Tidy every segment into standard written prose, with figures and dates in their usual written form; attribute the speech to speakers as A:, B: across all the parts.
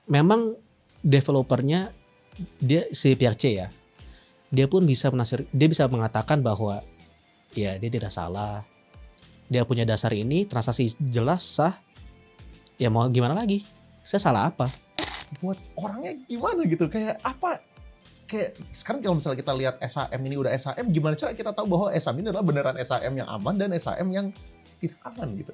A: memang developernya dia si pihak C ya, dia pun bisa dia bisa mengatakan bahwa ya dia tidak salah, dia punya dasar ini, transaksi jelas sah, ya mau gimana lagi, saya salah apa?
B: Buat orangnya gimana gitu, kayak apa? Kayak sekarang kalau misalnya kita lihat SHM ini udah SHM, gimana cara kita tahu bahwa SHM ini adalah beneran SHM yang aman dan SHM yang tidak aman gitu?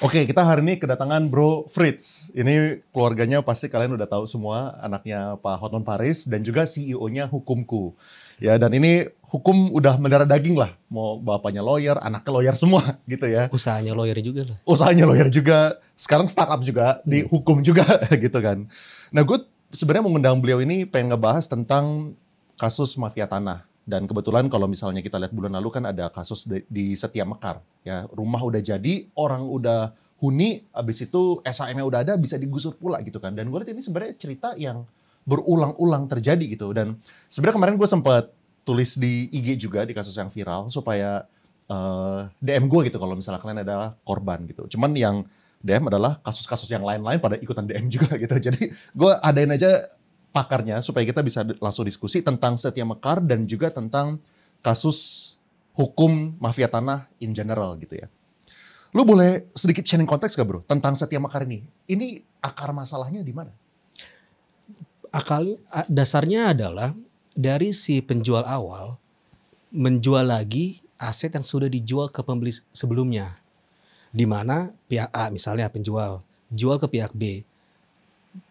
B: Oke, kita hari ini kedatangan Bro Fritz. Ini keluarganya pasti kalian udah tahu semua, anaknya Pak Hotman Paris dan juga CEO-nya Hukumku. Ya, dan ini hukum udah mendarah daging lah. Mau bapaknya lawyer, anaknya lawyer semua gitu ya.
A: Usahanya lawyer juga lah.
B: Usahanya lawyer juga, sekarang startup juga, di hukum juga gitu kan. Nah, gue sebenarnya mengundang beliau ini pengen ngebahas tentang kasus mafia tanah. Dan kebetulan kalau misalnya kita lihat bulan lalu kan ada kasus di Setia Mekar. Ya, rumah udah jadi, orang udah huni, habis itu SHM-nya udah ada, bisa digusur pula gitu kan. Dan gue lihat ini sebenarnya cerita yang berulang-ulang terjadi gitu. Dan sebenarnya kemarin gue sempat tulis di IG juga di kasus yang viral supaya DM gue gitu kalau misalnya kalian adalah korban gitu. Cuman yang DM adalah kasus-kasus yang lain-lain pada ikutan DM juga gitu. Jadi gue adain aja pakarnya supaya kita bisa langsung diskusi tentang Setia Mekar dan juga tentang kasus hukum mafia tanah in general gitu ya. Lu boleh sedikit sharing konteks gak bro tentang Setia Mekar ini? Ini akar masalahnya di mana?
A: Dasarnya adalah dari si penjual awal menjual lagi aset yang sudah dijual ke pembeli sebelumnya. Di mana pihak A misalnya penjual jual ke pihak B.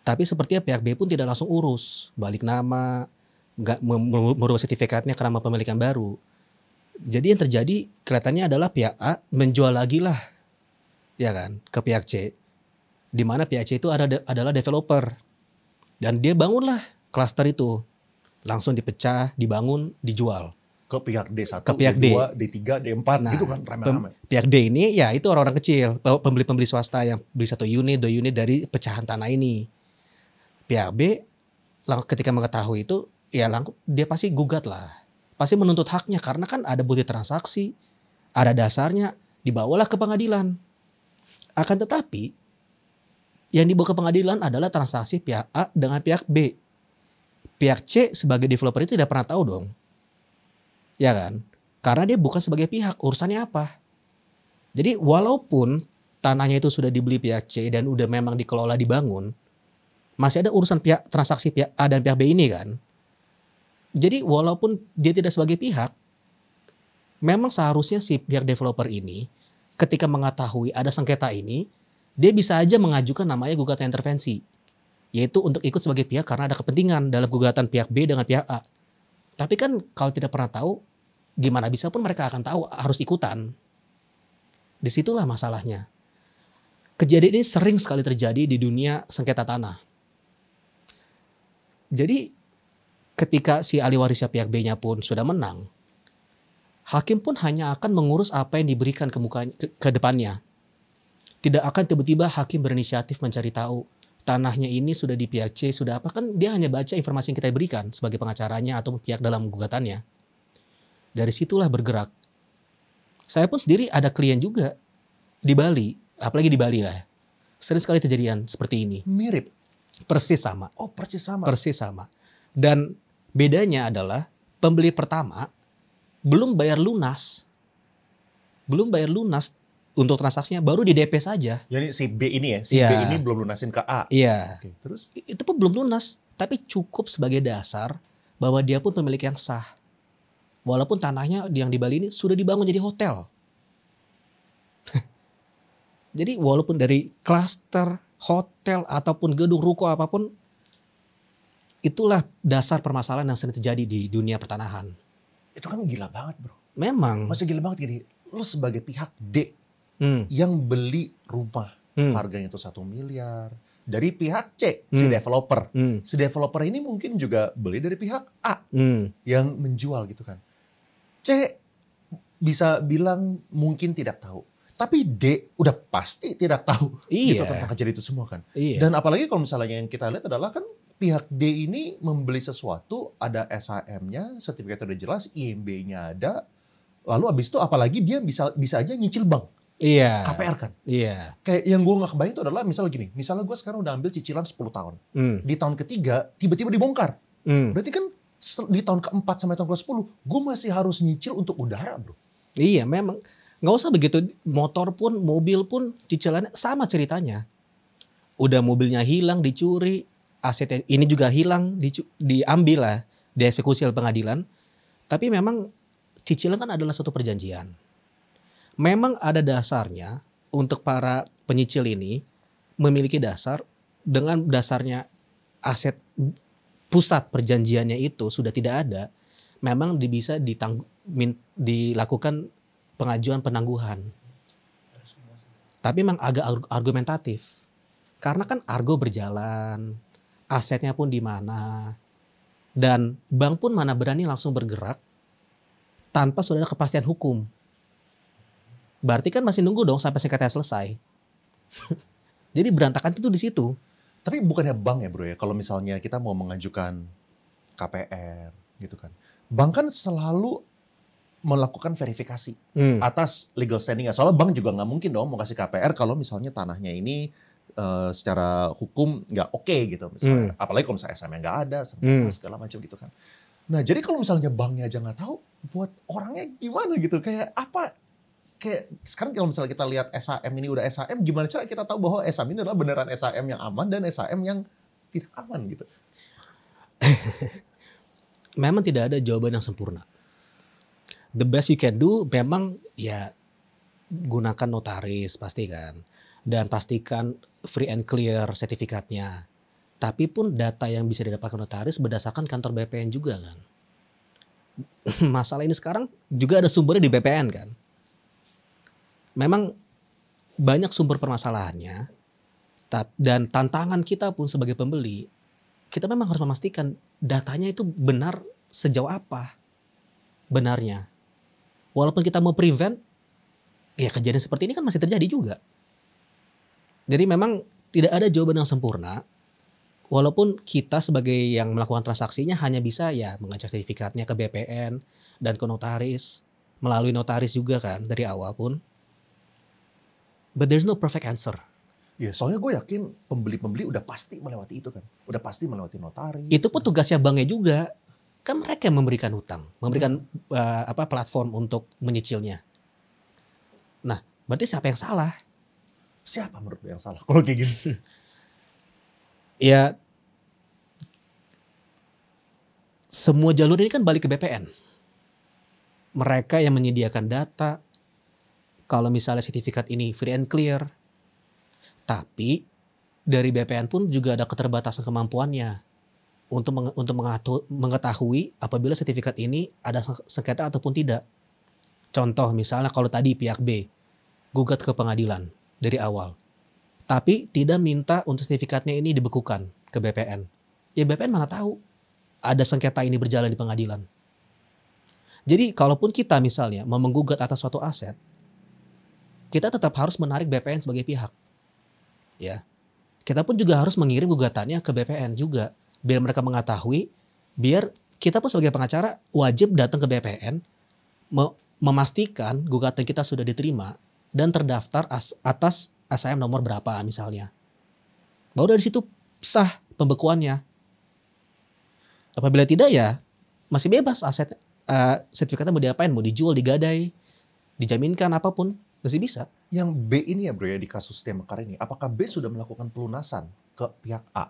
A: Tapi sepertinya pihak B pun tidak langsung urus, balik nama, nggak merubah sertifikatnya ke nama pemilikan baru. Jadi yang terjadi kelihatannya adalah pihak A menjual lagi lah, ya kan, ke pihak C. Di mana pihak C itu adalah developer dan dia bangunlah klaster itu, langsung dipecah, dibangun, dijual.
B: Ke pihak D1,
A: ke pihak
B: D2, D3, D4
A: nah,
B: gitu kan rame-rame.
A: Pihak D ini ya itu orang-orang kecil, pembeli-pembeli swasta yang beli 1 unit, 2 unit dari pecahan tanah ini. Pihak B ketika mengetahui itu ya dia pasti gugat lah. Pasti menuntut haknya karena kan ada bukti transaksi, ada dasarnya, dibawalah ke pengadilan. Akan tetapi yang dibawa ke pengadilan adalah transaksi pihak A dengan pihak B. Pihak C sebagai developer itu tidak pernah tahu dong. Ya kan? Karena dia bukan sebagai pihak, urusannya apa? Jadi walaupun tanahnya itu sudah dibeli pihak C dan udah memang dikelola dibangun, masih ada urusan pihak transaksi pihak A dan pihak B ini kan. Jadi walaupun dia tidak sebagai pihak, memang seharusnya si pihak developer ini ketika mengetahui ada sengketa ini, dia bisa aja mengajukan namanya gugatan intervensi. Yaitu untuk ikut sebagai pihak karena ada kepentingan dalam gugatan pihak B dengan pihak A. Tapi kan kalau tidak pernah tahu, gimana bisa pun mereka akan tahu harus ikutan. Disitulah masalahnya. Kejadian ini sering sekali terjadi di dunia sengketa tanah. Jadi ketika si ahli warisnya pihak B-nya pun sudah menang, hakim pun hanya akan mengurus apa yang diberikan ke depannya. Tidak akan tiba-tiba hakim berinisiatif mencari tahu tanahnya ini sudah di pihak C, sudah apa. Kan dia hanya baca informasi yang kita berikan sebagai pengacaranya atau pihak dalam gugatannya. Dari situlah bergerak. Saya pun sendiri ada klien juga di Bali, apalagi di Bali lah. Sering sekali kejadian seperti ini.
B: Mirip?
A: Persis sama.
B: Oh persis sama?
A: Persis sama. Dan bedanya adalah pembeli pertama belum bayar lunas. Belum bayar lunas untuk transaksinya, baru di DP saja.
B: Jadi si B ini ya, si B ini belum lunasin ke A.
A: Iya.
B: Oke, terus?
A: Itu pun belum lunas, tapi cukup sebagai dasar bahwa dia pun pemilik yang sah. Walaupun tanahnya yang di Bali ini sudah dibangun jadi hotel. Jadi walaupun dari klaster, hotel, ataupun gedung ruko apapun, itulah dasar permasalahan yang sering terjadi di dunia pertanahan.
B: Itu kan gila banget bro.
A: Memang.
B: Maksudnya gila banget gini, lu sebagai pihak D yang beli rumah, harganya itu 1 miliar. Dari pihak C, si developer. Si developer ini mungkin juga beli dari pihak A yang menjual gitu kan. C bisa bilang mungkin tidak tahu. Tapi D udah pasti tidak tahu gitu tentang kejadian itu semua kan.
A: Iya.
B: Dan apalagi kalau misalnya yang kita lihat adalah kan pihak D ini membeli sesuatu, ada SHM-nya, sertifikat udah jelas, IMB-nya ada. Lalu abis itu apalagi dia bisa aja nyicil bank.
A: Iya.
B: KPR kan.
A: Iya.
B: Kayak yang gue nggak kebayang itu adalah misalnya gini, misalnya gue sekarang udah ambil cicilan 10 tahun. Di tahun ketiga tiba-tiba dibongkar. Berarti kan di tahun keempat sampai tahun ke-10 gue masih harus nyicil untuk udara, bro.
A: Iya, memang nggak usah begitu. Motor pun, mobil pun cicilannya sama ceritanya. Udah mobilnya hilang, dicuri, asetnya ini juga hilang, diambil lah, dieksekusi oleh pengadilan. Tapi memang cicilan kan adalah suatu perjanjian. Memang ada dasarnya untuk para penyicil ini memiliki dasar, dengan dasarnya aset pusat perjanjiannya itu sudah tidak ada, memang bisa dilakukan pengajuan penangguhan. Tapi memang agak argumentatif. Karena kan argo berjalan, asetnya pun di mana, dan bank pun mana berani langsung bergerak tanpa sudah ada kepastian hukum. Berarti kan masih nunggu dong sampai sengketanya selesai. Jadi berantakan itu di situ.
B: Tapi bukannya bank ya bro ya, kalau misalnya kita mau mengajukan KPR gitu kan, bank kan selalu melakukan verifikasi atas legal standing-nya. Soalnya bank juga nggak mungkin dong mau kasih KPR kalau misalnya tanahnya ini secara hukum nggak oke gitu. Misalnya, apalagi kalau misalnya SM-nya nggak ada, segala macam gitu kan. Nah jadi kalau misalnya banknya aja nggak tahu, buat orangnya gimana gitu? Kayak apa? Kayak sekarang kalau misalnya kita lihat SHM ini udah SHM, gimana cara kita tahu bahwa SHM ini adalah beneran SHM yang aman dan SHM yang tidak aman gitu?
A: Memang tidak ada jawaban yang sempurna. The best you can do memang ya gunakan notaris pasti kan. Dan pastikan free and clear sertifikatnya. Tapi pun data yang bisa didapatkan notaris berdasarkan kantor BPN juga kan. Masalah ini sekarang juga ada sumbernya di BPN kan. Memang banyak sumber permasalahannya, dan tantangan kita pun sebagai pembeli, kita memang harus memastikan datanya itu benar sejauh apa benarnya. Walaupun kita mau prevent, ya kejadian seperti ini kan masih terjadi juga. Jadi memang tidak ada jawaban yang sempurna, walaupun kita sebagai yang melakukan transaksinya hanya bisa ya mengecek sertifikatnya ke BPN dan ke notaris, melalui notaris juga kan dari awal pun. But there's no perfect answer.
B: Ya soalnya gue yakin pembeli-pembeli udah pasti melewati itu kan. Udah pasti melewati notaris.
A: Itu pun tugasnya banknya juga. Kan mereka yang memberikan hutang. Memberikan platform untuk menyicilnya. Nah berarti siapa yang salah?
B: Siapa menurut yang salah kalau kayak gini?
A: Ya semua jalur ini kan balik ke BPN. Mereka yang menyediakan data. Kalau misalnya sertifikat ini free and clear. Tapi dari BPN pun juga ada keterbatasan kemampuannya untuk mengetahui apabila sertifikat ini ada sengketa ataupun tidak. Contoh misalnya kalau tadi pihak B gugat ke pengadilan dari awal. Tapi tidak minta untuk sertifikatnya ini dibekukan ke BPN. Ya BPN mana tahu ada sengketa ini berjalan di pengadilan. Jadi kalaupun kita misalnya mau menggugat atas suatu aset, kita tetap harus menarik BPN sebagai pihak. Ya. Kita pun juga harus mengirim gugatannya ke BPN juga. Biar mereka mengetahui, biar kita pun sebagai pengacara wajib datang ke BPN, memastikan gugatan kita sudah diterima dan terdaftar atas SHM nomor berapa misalnya. Baru dari situ sah pembekuannya. Apabila tidak ya masih bebas aset sertifikatnya mau diapain, mau dijual, digadai, dijaminkan apapun. Masih bisa.
B: Yang B ini ya bro ya di kasus Demekar ini, apakah B sudah melakukan pelunasan ke pihak A?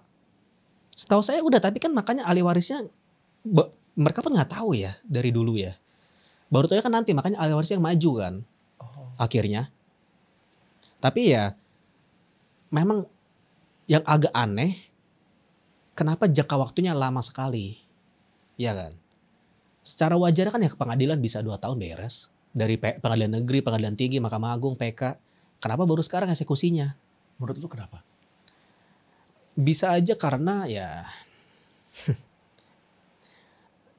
A: Setahu saya udah, tapi kan makanya ahli warisnya mereka pun nggak tahu ya dari dulu ya. Baru tahu kan nanti, makanya ahli warisnya yang maju kan. Akhirnya. Tapi ya memang yang agak aneh, kenapa jangka waktunya lama sekali? Ya kan? Secara wajar kan ya ke pengadilan bisa 2 tahun beres. Dari pengadilan negeri, pengadilan tinggi, Mahkamah Agung, PK. Kenapa baru sekarang eksekusinya?
B: Menurut lu kenapa?
A: Bisa aja karena ya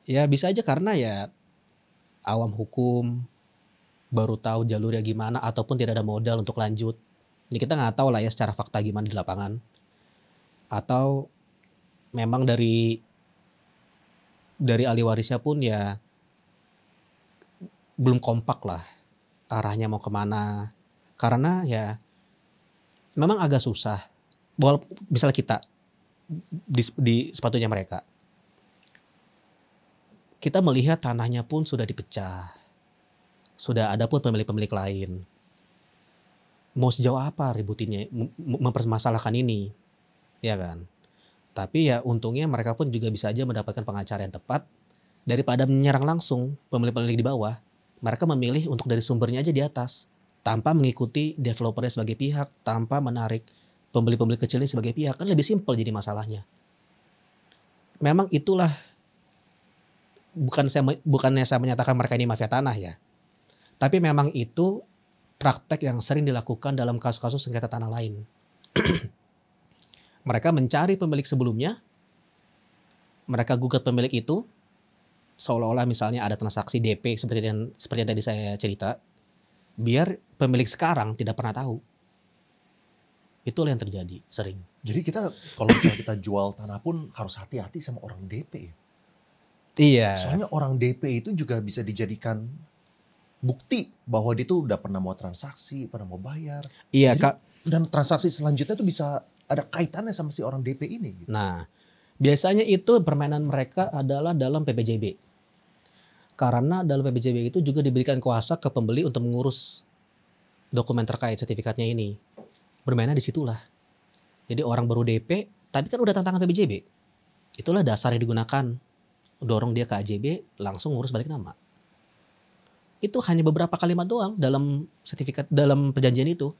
A: ya bisa aja karena ya awam hukum baru tahu jalurnya gimana ataupun tidak ada modal untuk lanjut. Ini kita nggak tahu lah ya secara fakta gimana di lapangan. Atau memang dari ahli warisnya pun ya belum kompak lah arahnya mau kemana. Karena ya memang agak susah. Walaupun misalnya kita di sepatunya mereka, kita melihat tanahnya pun sudah dipecah, sudah ada pun pemilik-pemilik lain. Mau sejauh apa ributinnya mempermasalahkan ini, ya kan? Tapi ya untungnya mereka pun juga bisa aja mendapatkan pengacara yang tepat daripada menyerang langsung pemilik-pemilik di bawah. Mereka memilih untuk dari sumbernya aja di atas, tanpa mengikuti developernya sebagai pihak, tanpa menarik pembeli-pembeli kecilnya sebagai pihak. Kan lebih simpel jadi masalahnya. Memang itulah, bukannya saya menyatakan mereka ini mafia tanah ya, tapi memang itu praktek yang sering dilakukan dalam kasus-kasus sengketa tanah lain. Mereka mencari pemilik sebelumnya, mereka gugat pemilik itu, seolah-olah misalnya ada transaksi DP seperti yang tadi saya cerita, biar pemilik sekarang tidak pernah tahu. Itulah yang terjadi sering.
B: Jadi kita kalau misalnya kita jual tanah pun harus hati-hati sama orang DP.
A: Iya.
B: Soalnya orang DP itu juga bisa dijadikan bukti bahwa dia tuh udah pernah mau transaksi, pernah mau bayar.
A: Iya,
B: Jadi,
A: Kak.
B: Dan transaksi selanjutnya tuh bisa ada kaitannya sama si orang DP ini. Gitu.
A: Nah, biasanya itu permainan mereka adalah dalam PPJB. Karena dalam PPJB itu juga diberikan kuasa ke pembeli untuk mengurus dokumen terkait sertifikatnya ini. Bermainnya disitulah. Jadi orang baru DP, tapi kan udah tantangan PPJB. Itulah dasar yang digunakan. Dorong dia ke AJB, langsung ngurus balik nama. Itu hanya beberapa kalimat doang dalam sertifikat, dalam perjanjian itu.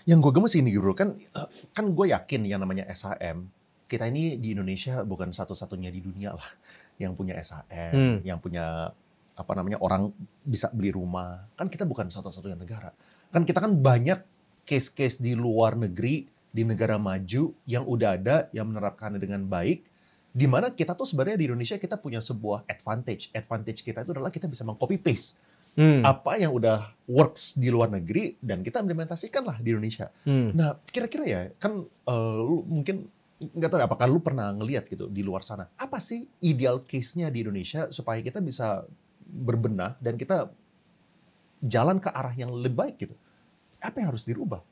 B: Yang gue gemes ini bro, kan gue yakin yang namanya SHM, kita ini di Indonesia bukan satu-satunya di dunia lah yang punya SHM, yang punya apa namanya orang bisa beli rumah. Kan kita bukan satu-satunya negara. Kan kita kan banyak case-case di luar negeri, di negara maju yang udah ada, yang menerapkannya dengan baik. Di mana kita tuh sebenarnya di Indonesia kita punya sebuah advantage. Advantage kita itu adalah kita bisa meng-copy paste apa yang udah works di luar negeri dan kita implementasikan lah di Indonesia. Nah, kira-kira ya kan lu mungkin nggak tahu apakah lu pernah ngelihat gitu di luar sana. Apa sih ideal case-nya di Indonesia supaya kita bisa berbenah dan kita jalan ke arah yang lebih baik gitu. Apa yang harus dirubah?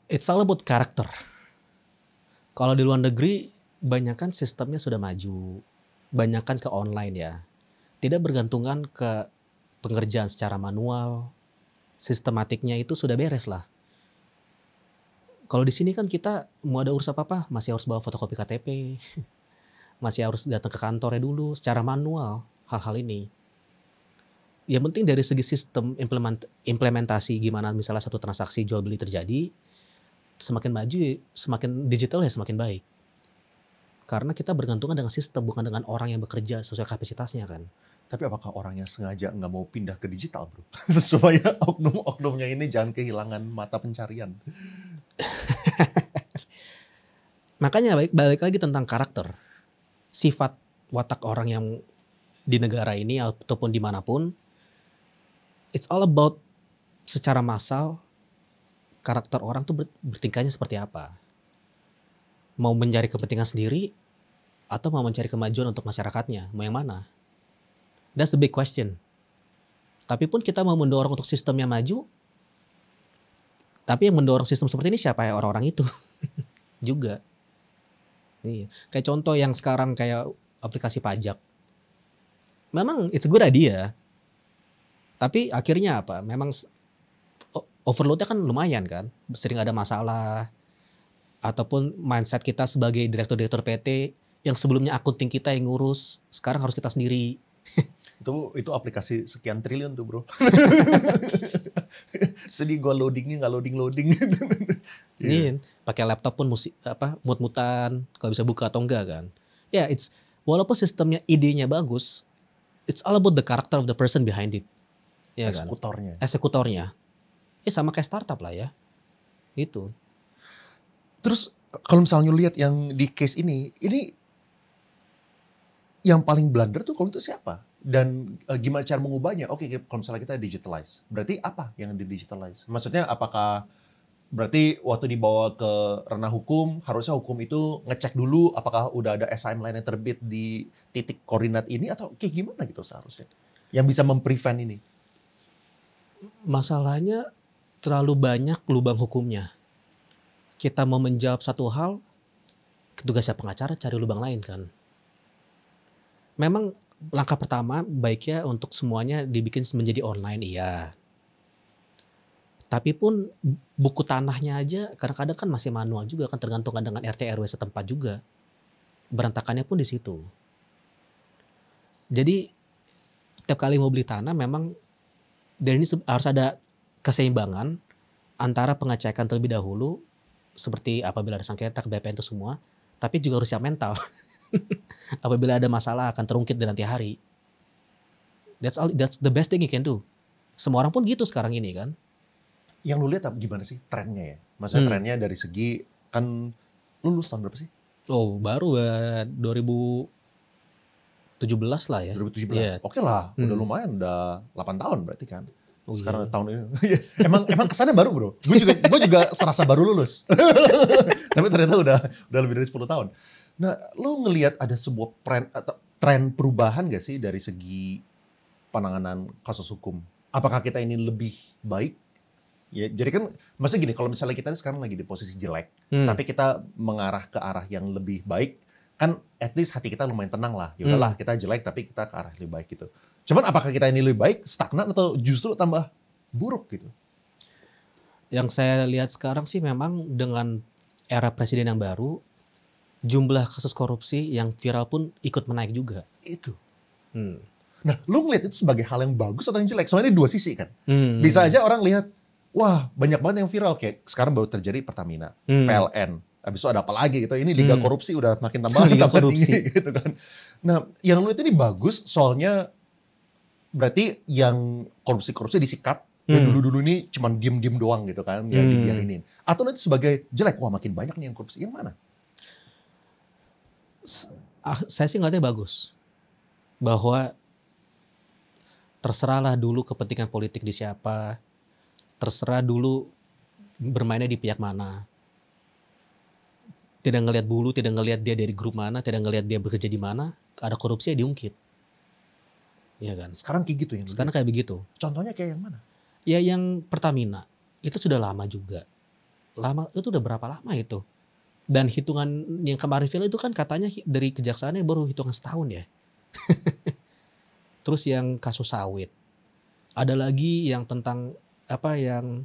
A: It's all about character. Kalau di luar negeri, banyakan sistemnya sudah maju. Banyakan ke online ya. Tidak bergantungan ke pengerjaan secara manual. Sistematiknya itu sudah beres lah. Kalau di sini kan kita mau ada urus apa-apa, masih harus bawa fotokopi KTP. Masih harus datang ke kantornya dulu secara manual hal-hal ini. Yang penting dari segi sistem implementasi gimana misalnya satu transaksi jual beli terjadi, semakin maju, semakin digital ya semakin baik. Karena kita bergantungan dengan sistem, bukan dengan orang yang bekerja sesuai kapasitasnya kan.
B: Tapi apakah orangnya sengaja nggak mau pindah ke digital bro? Supaya oknum-oknumnya ini jangan kehilangan mata pencarian.
A: Makanya balik lagi tentang karakter. Sifat watak orang yang di negara ini ataupun dimanapun. It's all about secara massal karakter orang tuh bertingkahnya seperti apa. Mau mencari kepentingan sendiri atau mau mencari kemajuan untuk masyarakatnya, mau yang mana? That's the big question. Tapi pun kita mau mendorong untuk sistemnya maju, tapi yang mendorong sistem seperti ini siapa ya? Orang-orang itu juga. Iya. Kayak contoh yang sekarang kayak aplikasi pajak. Memang it's a good idea. Tapi akhirnya apa? Memang overloadnya kan lumayan kan. Sering ada masalah. Ataupun mindset kita sebagai direktur-direktur PT yang sebelumnya akunting kita yang ngurus, sekarang harus kita sendiri.
B: Itu aplikasi sekian triliun tuh bro. Sedih gue loadingnya nggak loading.
A: Iya. Pakai laptop pun mut-mutan, kalau bisa buka atau enggak kan. Ya, walaupun sistemnya idenya bagus, it's all about the character of the person behind it. Ya kan? Eksekutornya. Sama kayak startup lah ya. Gitu.
B: Terus kalau misalnya lihat yang di case ini yang paling blunder tuh kalau itu siapa? Dan gimana cara mengubahnya? Oke, kalau misalnya kita digitalize, berarti apa yang di-digitalize? Maksudnya apakah berarti waktu dibawa ke ranah hukum, harusnya hukum itu ngecek dulu apakah udah ada SIM lain yang terbit di titik koordinat ini atau kayak gimana gitu seharusnya? yang bisa memprevent ini?
A: Masalahnya terlalu banyak lubang hukumnya. Kita mau menjawab satu hal, tugasnya pengacara cari lubang lain kan. Memang langkah pertama baiknya untuk semuanya dibikin menjadi online, iya. Tapi pun buku tanahnya aja kadang-kadang kan masih manual juga kan, tergantung dengan RT RW setempat juga. Berantakannya pun di situ. Jadi setiap kali mau beli tanah memang dan ini harus ada keseimbangan antara pengecekan terlebih dahulu seperti apabila ada sengketa ke BPN itu semua, tapi juga harus siap mental. Apabila ada masalah akan terungkit di nanti hari. That's the best thing you can do. Semua orang pun gitu sekarang ini kan.
B: Yang lu lihat gimana sih trennya ya? Maksudnya trennya dari segi kan lulus tahun berapa sih?
A: Oh, baru 2017 lah ya.
B: 2017.
A: Yeah.
B: Oke lah, udah lumayan, udah 8 tahun berarti kan.
A: Oh,
B: sekarang tahun ini. emang kesannya baru, Bro. Gue juga serasa baru lulus. Tapi ternyata udah lebih dari 10 tahun. Nah, lo ngelihat ada sebuah tren perubahan gak sih dari segi penanganan kasus hukum? Apakah kita ini lebih baik? Ya, jadi kan maksudnya gini, kalau misalnya kita sekarang lagi di posisi jelek, tapi kita mengarah ke arah yang lebih baik, kan at least hati kita lumayan tenang lah. Ya udahlah, kita jelek tapi kita ke arah lebih baik gitu. Cuman apakah kita ini lebih baik, stagnan atau justru tambah buruk gitu?
A: Yang saya lihat sekarang sih memang dengan era presiden yang baru, jumlah kasus korupsi yang viral pun ikut menaik juga.
B: Itu. Nah, lu ngeliat itu sebagai hal yang bagus atau yang jelek? Soalnya ini dua sisi kan. Bisa aja orang lihat, wah banyak banget yang viral. Kayak sekarang baru terjadi Pertamina, PLN. Habis itu ada apa lagi gitu. Ini liga korupsi udah makin tambah tinggi gitu kan. Nah, yang lu lihat ini bagus soalnya berarti yang korupsi disikat. Yang dulu-dulu ini cuma diem-diem doang gitu kan. Yang dibiarinin. Atau nanti sebagai jelek, wah makin banyak nih yang korupsi. Yang mana?
A: Saya sih ngeliatnya bagus. Bahwa terserahlah dulu kepentingan politik di siapa. Terserah dulu bermainnya di pihak mana. Tidak ngelihat bulu, tidak ngelihat dia dari grup mana, tidak ngelihat dia bekerja di mana, ada korupsi ya diungkit. Iya kan?
B: Sekarang kayak gitu yang
A: Sekarang kayak begitu.
B: Contohnya kayak yang mana?
A: Ya yang Pertamina, itu sudah lama juga. Itu udah berapa lama itu? Dan hitungan yang kemarin film itu kan katanya dari kejaksaannya baru hitungan setahun ya. Terus yang kasus sawit. Ada lagi yang tentang yang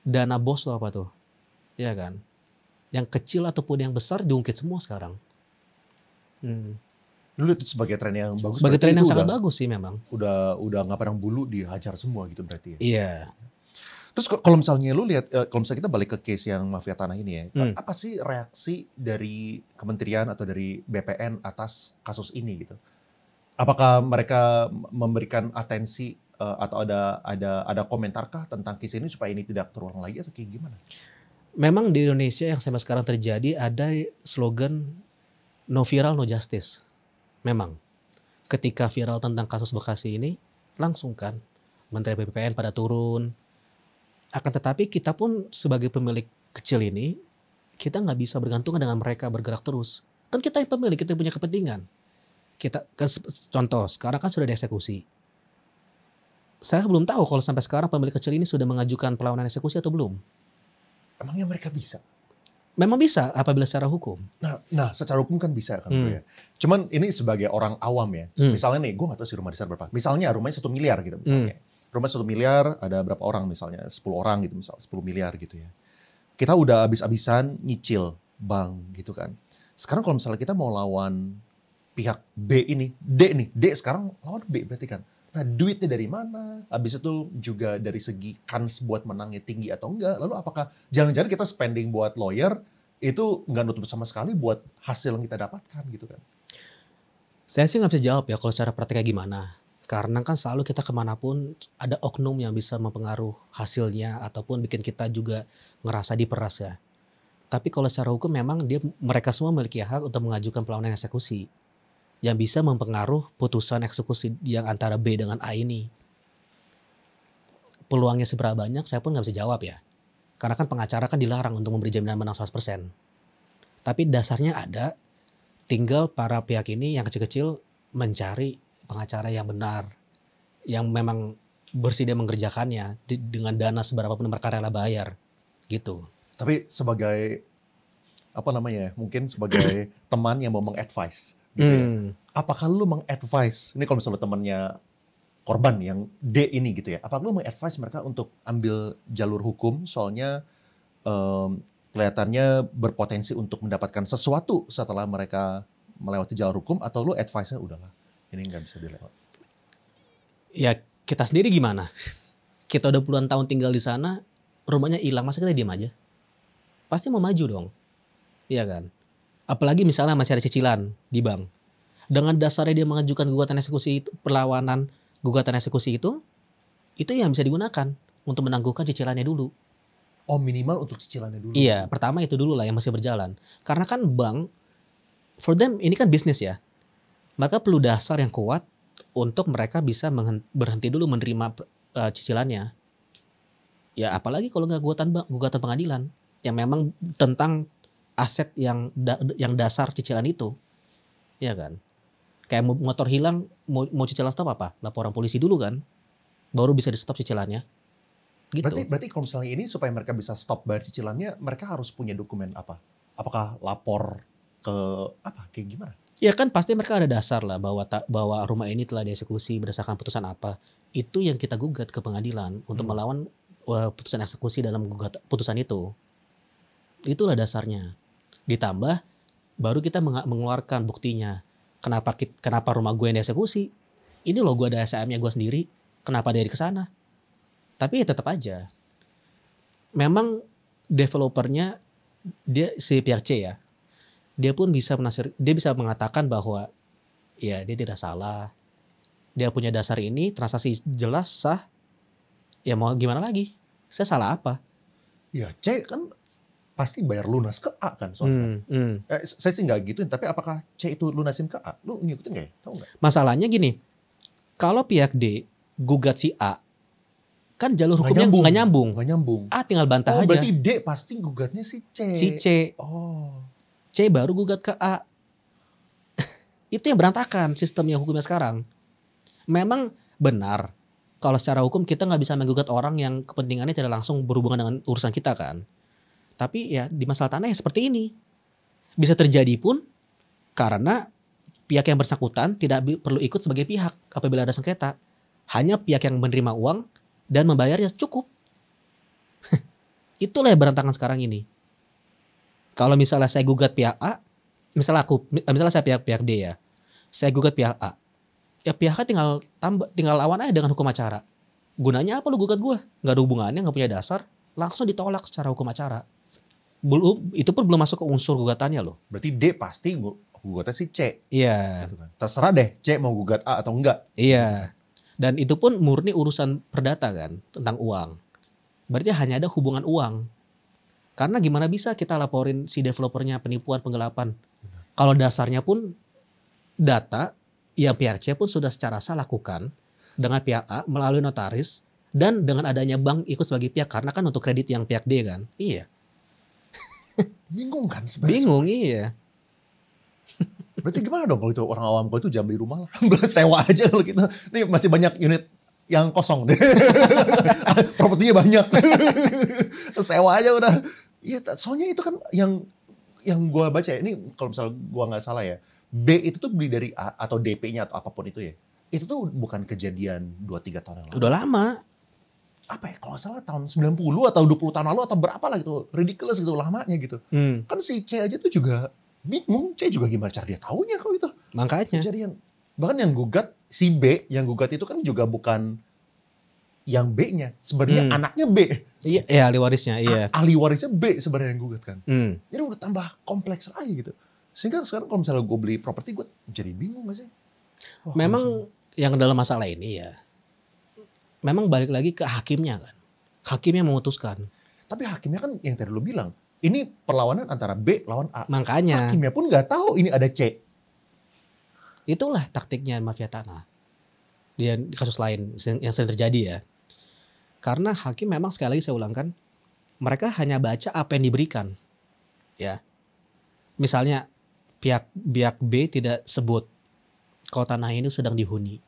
A: dana bos atau apa tuh. Iya kan? Yang kecil ataupun yang besar diungkit semua sekarang.
B: Lu lihat itu sebagai tren yang bagus.
A: Sebagai tren yang sangat bagus sih memang.
B: Udah nggak pandang bulu dihajar semua gitu berarti ya.
A: Iya.
B: Terus kalau misalnya lu lihat, kalau misalnya kita balik ke case yang mafia tanah ini ya, apa sih reaksi dari kementerian atau dari BPN atas kasus ini gitu? Apakah mereka memberikan atensi atau ada komentarkah tentang case ini supaya ini tidak terulang lagi atau kayak gimana?
A: Memang di Indonesia yang sampai sekarang terjadi ada slogan no viral no justice. Memang ketika viral tentang kasus Bekasi ini langsung kan Menteri BPN pada turun. Akan tetapi kita pun sebagai pemilik kecil ini kita nggak bisa bergantung dengan mereka bergerak terus. Kan kita yang pemilik, kita punya kepentingan. Contoh sekarang kan sudah dieksekusi. Saya belum tahu kalau sampai sekarang pemilik kecil ini sudah mengajukan perlawanan eksekusi atau belum.
B: Emangnya mereka bisa?
A: Memang bisa apabila secara hukum.
B: Nah secara hukum kan bisa kan bro ya. Cuman ini sebagai orang awam ya. Misalnya nih, gue gak tahu sih rumah besar berapa. Misalnya rumahnya 1 miliar gitu misalnya. Rumah 1 miliar ada berapa orang misalnya? 10 orang gitu misalnya. 10 miliar gitu ya. Kita udah habis-habisan nyicil bank gitu kan. Sekarang kalau misalnya kita mau lawan pihak B ini, D sekarang lawan B berarti kan. Nah duitnya dari mana? Habis itu juga dari segi kans buat menangnya tinggi atau enggak. Lalu apakah jangan-jangan kita spending buat lawyer itu nggak nutup sama sekali buat hasil yang kita dapatkan gitu kan?
A: Saya sih nggak bisa jawab ya kalau secara prakteknya gimana. Karena kan selalu kita kemanapun ada oknum yang bisa mempengaruhi hasilnya ataupun bikin kita juga ngerasa diperas ya. Tapi kalau secara hukum memang mereka semua memiliki hak untuk mengajukan perlawanan eksekusi yang bisa mempengaruhi putusan eksekusi yang antara B dengan A ini. Peluangnya seberapa banyak saya pun nggak bisa jawab ya. Karena kan pengacara kan dilarang untuk memberi jaminan menang 100%. Tapi dasarnya ada, tinggal para pihak ini yang kecil-kecil mencari pengacara yang benar, yang memang bersedia mengerjakannya dengan dana seberapa pun mereka rela bayar gitu.
B: Tapi sebagai apa namanya? Mungkin sebagai teman yang mau meng-advise gitu ya. Apakah lu meng-advise, ini kalau misalnya temannya korban yang D ini gitu ya, apakah lu meng-advise mereka untuk ambil jalur hukum soalnya kelihatannya berpotensi untuk mendapatkan sesuatu setelah mereka melewati jalur hukum, atau lu advice-nya udahlah ini nggak bisa dilewat?
A: Ya kita sendiri gimana? Kita udah puluhan tahun tinggal di sana, rumahnya hilang, masa kita diam aja? Pasti mau maju dong, iya kan? Apalagi misalnya masih ada cicilan di bank. Dengan dasarnya dia mengajukan gugatan eksekusi itu, perlawanan gugatan eksekusi itu yang bisa digunakan untuk menangguhkan cicilannya dulu.
B: Oh, minimal untuk cicilannya dulu.
A: Iya, pertama itu dulu lah yang masih berjalan. Karena kan bank, for them ini kan bisnis ya. Mereka perlu dasar yang kuat untuk mereka bisa berhenti dulu menerima cicilannya. Ya apalagi kalau nggak gugatan pengadilan yang memang tentang aset yang dasar cicilan itu, ya kan? Kayak motor hilang, mau cicilan stop apa? Laporan polisi dulu kan, baru bisa di stop cicilannya. Gitu.
B: Berarti kalau misalnya ini supaya mereka bisa stop bayar cicilannya, mereka harus punya dokumen apa? Apakah lapor ke apa? Kayak gimana?
A: Ya kan pasti mereka ada dasar lah bahwa rumah ini telah dieksekusi berdasarkan putusan apa. Itu yang kita gugat ke pengadilan untuk melawan putusan eksekusi dalam putusan itu. Itulah dasarnya. Ditambah baru kita mengeluarkan buktinya. Kenapa rumah gue yang dieksekusi? Ini loh gue ada SAM-nya gue sendiri. Kenapa dia di kesana? Tapi ya tetap aja. Memang developernya dia si pihak C ya. Dia pun bisa mengatakan bahwa ya dia tidak salah. Dia punya dasar ini, transaksi jelas sah. Ya mau gimana lagi? Saya salah apa?
B: Ya C kan pasti bayar lunas ke A kan soalnya. Saya sih nggak gituin, tapi apakah C itu lunasin ke A? Lu ngikutin nggak ya? Tahu nggak?
A: Masalahnya gini, kalau pihak D gugat si A, kan jalur hukumnya nggak nyambung. A tinggal bantah aja.
B: Berarti D pasti gugatnya si C.
A: Si C.
B: Oh.
A: C baru gugat ke A. Itu yang berantakan sistemnya hukumnya sekarang. Memang benar, kalau secara hukum kita nggak bisa menggugat orang yang kepentingannya tidak langsung berhubungan dengan urusan kita kan. Tapi ya di masalah tanah ya seperti ini. Bisa terjadi pun karena pihak yang bersangkutan tidak perlu ikut sebagai pihak apabila ada sengketa. Hanya pihak yang menerima uang dan membayarnya cukup. Itulah yang berantakan sekarang ini. Kalau misalnya saya gugat pihak A, misalnya saya pihak D ya, saya gugat pihak A, ya pihak A tinggal lawan aja dengan hukum acara. Gunanya apa lu gugat gue? Gak ada hubungannya, gak punya dasar, langsung ditolak secara hukum acara. Itu pun belum masuk ke unsur gugatannya loh.
B: Berarti D pasti gugatnya si C.
A: Iya.
B: Gitu kan. Terserah deh C mau gugat A atau enggak.
A: Iya. Dan itu pun murni urusan perdata kan, tentang uang. Berarti hanya ada hubungan uang. Karena gimana bisa kita laporin si developernya penipuan, penggelapan. Kalau dasarnya pun data yang pihak C pun sudah secara sah lakukan dengan pihak A melalui notaris dan dengan adanya bank ikut sebagai pihak karena kan untuk kredit yang pihak D kan. Iya.
B: Bingung kan sebenarnya.
A: Bingung iya.
B: Berarti gimana dong kalau itu orang awam, kalau itu jangan beli rumah lah. Sewa aja kalau gitu. Nih masih banyak unit yang kosong deh. Propertinya banyak. Sewa aja udah. Iya, soalnya itu kan yang gue baca ya. Ini kalau misalnya gue nggak salah ya. B itu tuh beli dari A atau DP-nya atau apapun itu ya. Itu tuh bukan kejadian 2-3 tahun yang lalu.
A: Udah lama.
B: Apa ya, kalau nggak salah tahun 90 atau 20 tahun lalu atau berapa lah gitu. Ridiculous gitu lamanya gitu. Kan si C aja tuh juga bingung. C juga gimana cara dia taunya kalau itu.
A: Makanya.
B: Kejadian. Bahkan yang gugat si B, yang gugat itu kan juga bukan yang B-nya. Sebenarnya anaknya B.
A: Iya, ahli warisnya. Iya.
B: Ahli warisnya B sebenarnya yang gugat kan.
A: Jadi
B: udah tambah kompleks lagi gitu. Sehingga sekarang kalau misalnya gue beli properti, gue jadi bingung gak sih?
A: Memang yang dalam masalah ini ya, memang balik lagi ke hakimnya kan. Hakimnya memutuskan.
B: Tapi hakimnya kan yang tadi lu bilang, ini perlawanan antara B lawan A.
A: Makanya.
B: Hakimnya pun gak tahu ini ada C.
A: Itulah taktiknya mafia tanah. Di kasus lain yang sering terjadi ya. Karena hakim memang sekali lagi saya ulangkan, mereka hanya baca apa yang diberikan. Ya. Misalnya pihak B tidak sebut kalau tanah ini sedang dihuni.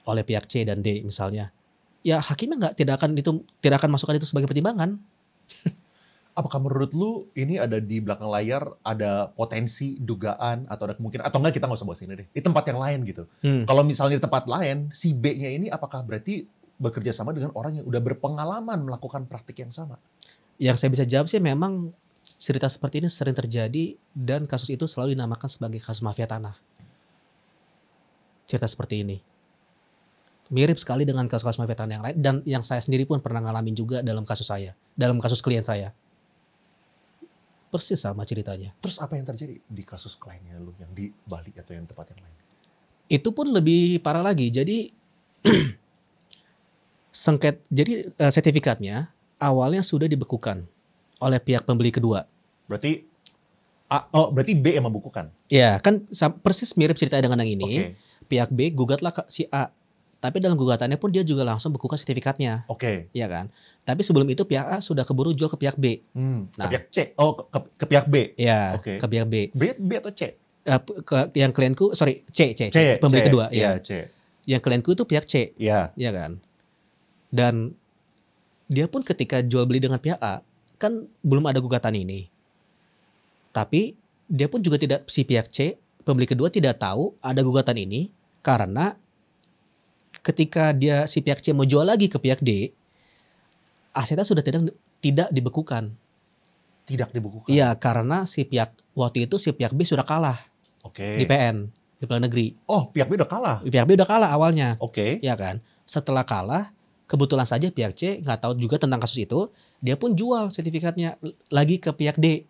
A: oleh pihak C dan D misalnya, ya hakimnya tidak akan masukkan itu sebagai pertimbangan.
B: Apakah menurut lu ini ada di belakang layar, ada potensi, dugaan, atau ada kemungkinan, atau enggak kita nggak usah bahas ini deh, di tempat yang lain gitu. Kalau misalnya di tempat lain, si B-nya ini apakah berarti bekerja sama dengan orang yang udah berpengalaman melakukan praktik yang sama?
A: Yang saya bisa jawab sih memang cerita seperti ini sering terjadi dan kasus itu selalu dinamakan sebagai kasus mafia tanah. Cerita seperti ini. Mirip sekali dengan kasus-kasus mafia tanah yang lain dan yang saya sendiri pun pernah ngalamin juga dalam kasus saya, dalam kasus klien saya. Persis sama ceritanya.
B: Terus apa yang terjadi di kasus kliennya lu yang di Bali atau yang tempat yang lain?
A: Itu pun lebih parah lagi. Jadi sertifikatnya awalnya sudah dibekukan oleh pihak pembeli kedua.
B: Berarti berarti B yang membukukan.
A: Ya, kan persis mirip cerita dengan yang ini.
B: Oke.
A: Pihak B gugatlah si A. Tapi dalam gugatannya pun dia juga langsung bekukan sertifikatnya.
B: Oke.
A: Iya kan? Tapi sebelum itu pihak A sudah keburu jual ke pihak B.
B: Ke pihak C. Oh, ke pihak B.
A: Ya,
B: Oke.
A: ke pihak B.
B: B atau C?
A: Yang klienku, C. Pembeli kedua.
B: Iya,
A: Ya.
B: C.
A: Yang klienku itu pihak C.
B: Iya.
A: Iya kan? Dan dia pun ketika jual beli dengan pihak A, kan belum ada gugatan ini. Tapi dia pun juga si pihak C, pembeli kedua tidak tahu ada gugatan ini karena ketika si pihak C mau jual lagi ke pihak D, asetnya sudah tidak dibekukan.
B: Tidak dibekukan.
A: Iya, karena waktu itu si pihak B sudah kalah.
B: Oke.
A: Di PN, di Pengadilan Negeri.
B: Oh, pihak B udah kalah.
A: Pihak B udah kalah awalnya.
B: Oke.
A: Iya kan? Setelah kalah, kebetulan saja pihak C nggak tahu juga tentang kasus itu, dia pun jual sertifikatnya lagi ke pihak D.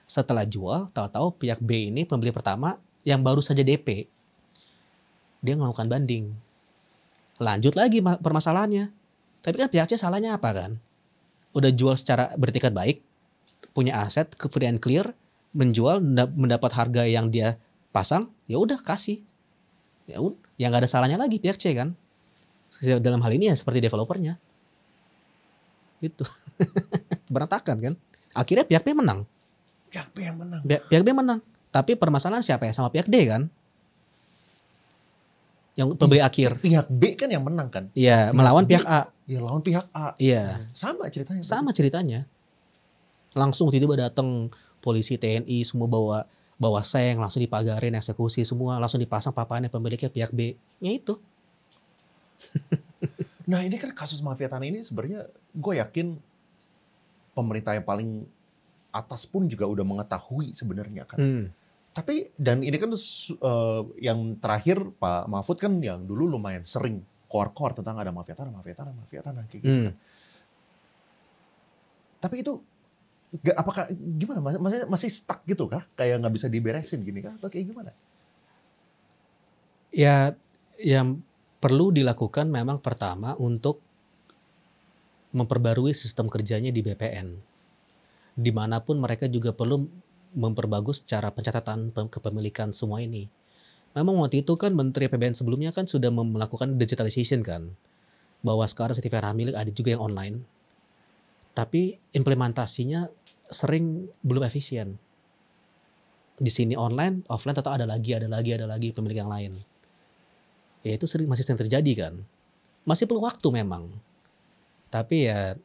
A: Setelah jual, tahu-tahu pihak B ini pembeli pertama yang baru saja DP, dia melakukan banding. Lanjut lagi permasalahannya. Tapi kan pihak C salahnya apa kan? Udah jual secara beretikat baik, punya aset, free and clear, menjual, mendapat harga yang dia pasang, ya udah kasih. Ya udah, yang nggak ada salahnya lagi pihak C kan? Dalam hal ini ya seperti developernya. Itu. Berantakan kan? Akhirnya pihak B menang.
B: Pihak B yang menang.
A: Pihak B menang. Tapi permasalahan siapa ya? Sama pihak D kan? Yang pembeli akhir.
B: Pihak B kan yang menang kan?
A: Iya, melawan pihak A.
B: Iya, lawan pihak A.
A: Iya.
B: Sama ceritanya.
A: Sama ceritanya. Langsung tiba-tiba datang polisi, TNI, semua bawa seng, langsung dipagarin, eksekusi semua, langsung dipasang papannya pemiliknya pihak B. Ya itu.
B: Nah, ini kan kasus mafia tanah ini sebenarnya gue yakin pemerintah yang paling atas pun juga udah mengetahui sebenarnya kan. Tapi dan ini kan yang terakhir Pak Mahfud kan yang dulu lumayan sering koar-koar tentang ada mafia tanah kayak gitu kan. Tapi itu apakah gimana? Masih stuck gitu kah? Kayak nggak bisa diberesin gini kah? Atau kayak gimana?
A: Ya, yang perlu dilakukan memang pertama untuk memperbarui sistem kerjanya di BPN. Dimanapun mereka juga perlu memperbagus cara pencatatan kepemilikan semua ini. Memang waktu itu kan Menteri APBN sebelumnya kan sudah melakukan digitalization kan. Bahwa sekarang sertifikat milik ada juga yang online. Tapi implementasinya sering belum efisien. Di sini online, offline tetap ada lagi pemilik yang lain. Ya itu masih sering terjadi kan. Masih perlu waktu memang. Tapi ya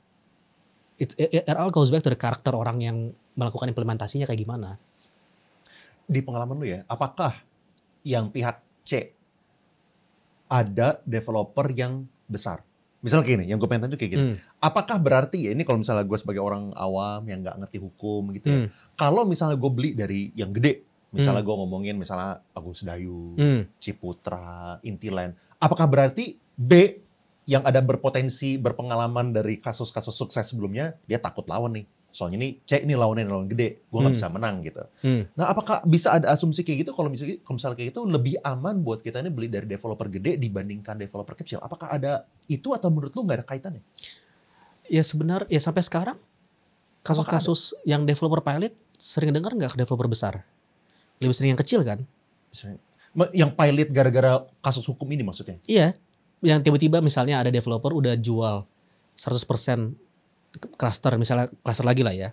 A: it all goes back to the karakter orang yang melakukan implementasinya kayak gimana.
B: Di pengalaman lu ya, apakah yang pihak C ada developer yang besar? Misalnya kayak gini, yang gue pengen tanya tuh kayak gini. Apakah berarti ya, ini kalau misalnya gue sebagai orang awam yang gak ngerti hukum gitu ya. Kalau misalnya gue beli dari yang gede, misalnya gue ngomongin misalnya Agung Sedayu, Ciputra, Intiland. Apakah berarti B yang ada berpotensi, berpengalaman dari kasus-kasus sukses sebelumnya, dia takut lawan nih. Soalnya ini C ini lawan gede, gue gak bisa menang gitu. Nah apakah bisa ada asumsi kayak gitu kalau misalnya kayak gitu lebih aman buat kita ini beli dari developer gede dibandingkan developer kecil? Apakah ada itu atau menurut lu gak ada kaitannya?
A: Ya sebenarnya ya sampai sekarang kasus-kasus yang developer pilot sering dengar nggak ke developer besar? Lebih sering yang kecil kan?
B: Yang pilot gara-gara kasus hukum ini maksudnya?
A: Iya, yang tiba-tiba misalnya ada developer udah jual 100% cluster, misalnya cluster lagi lah ya.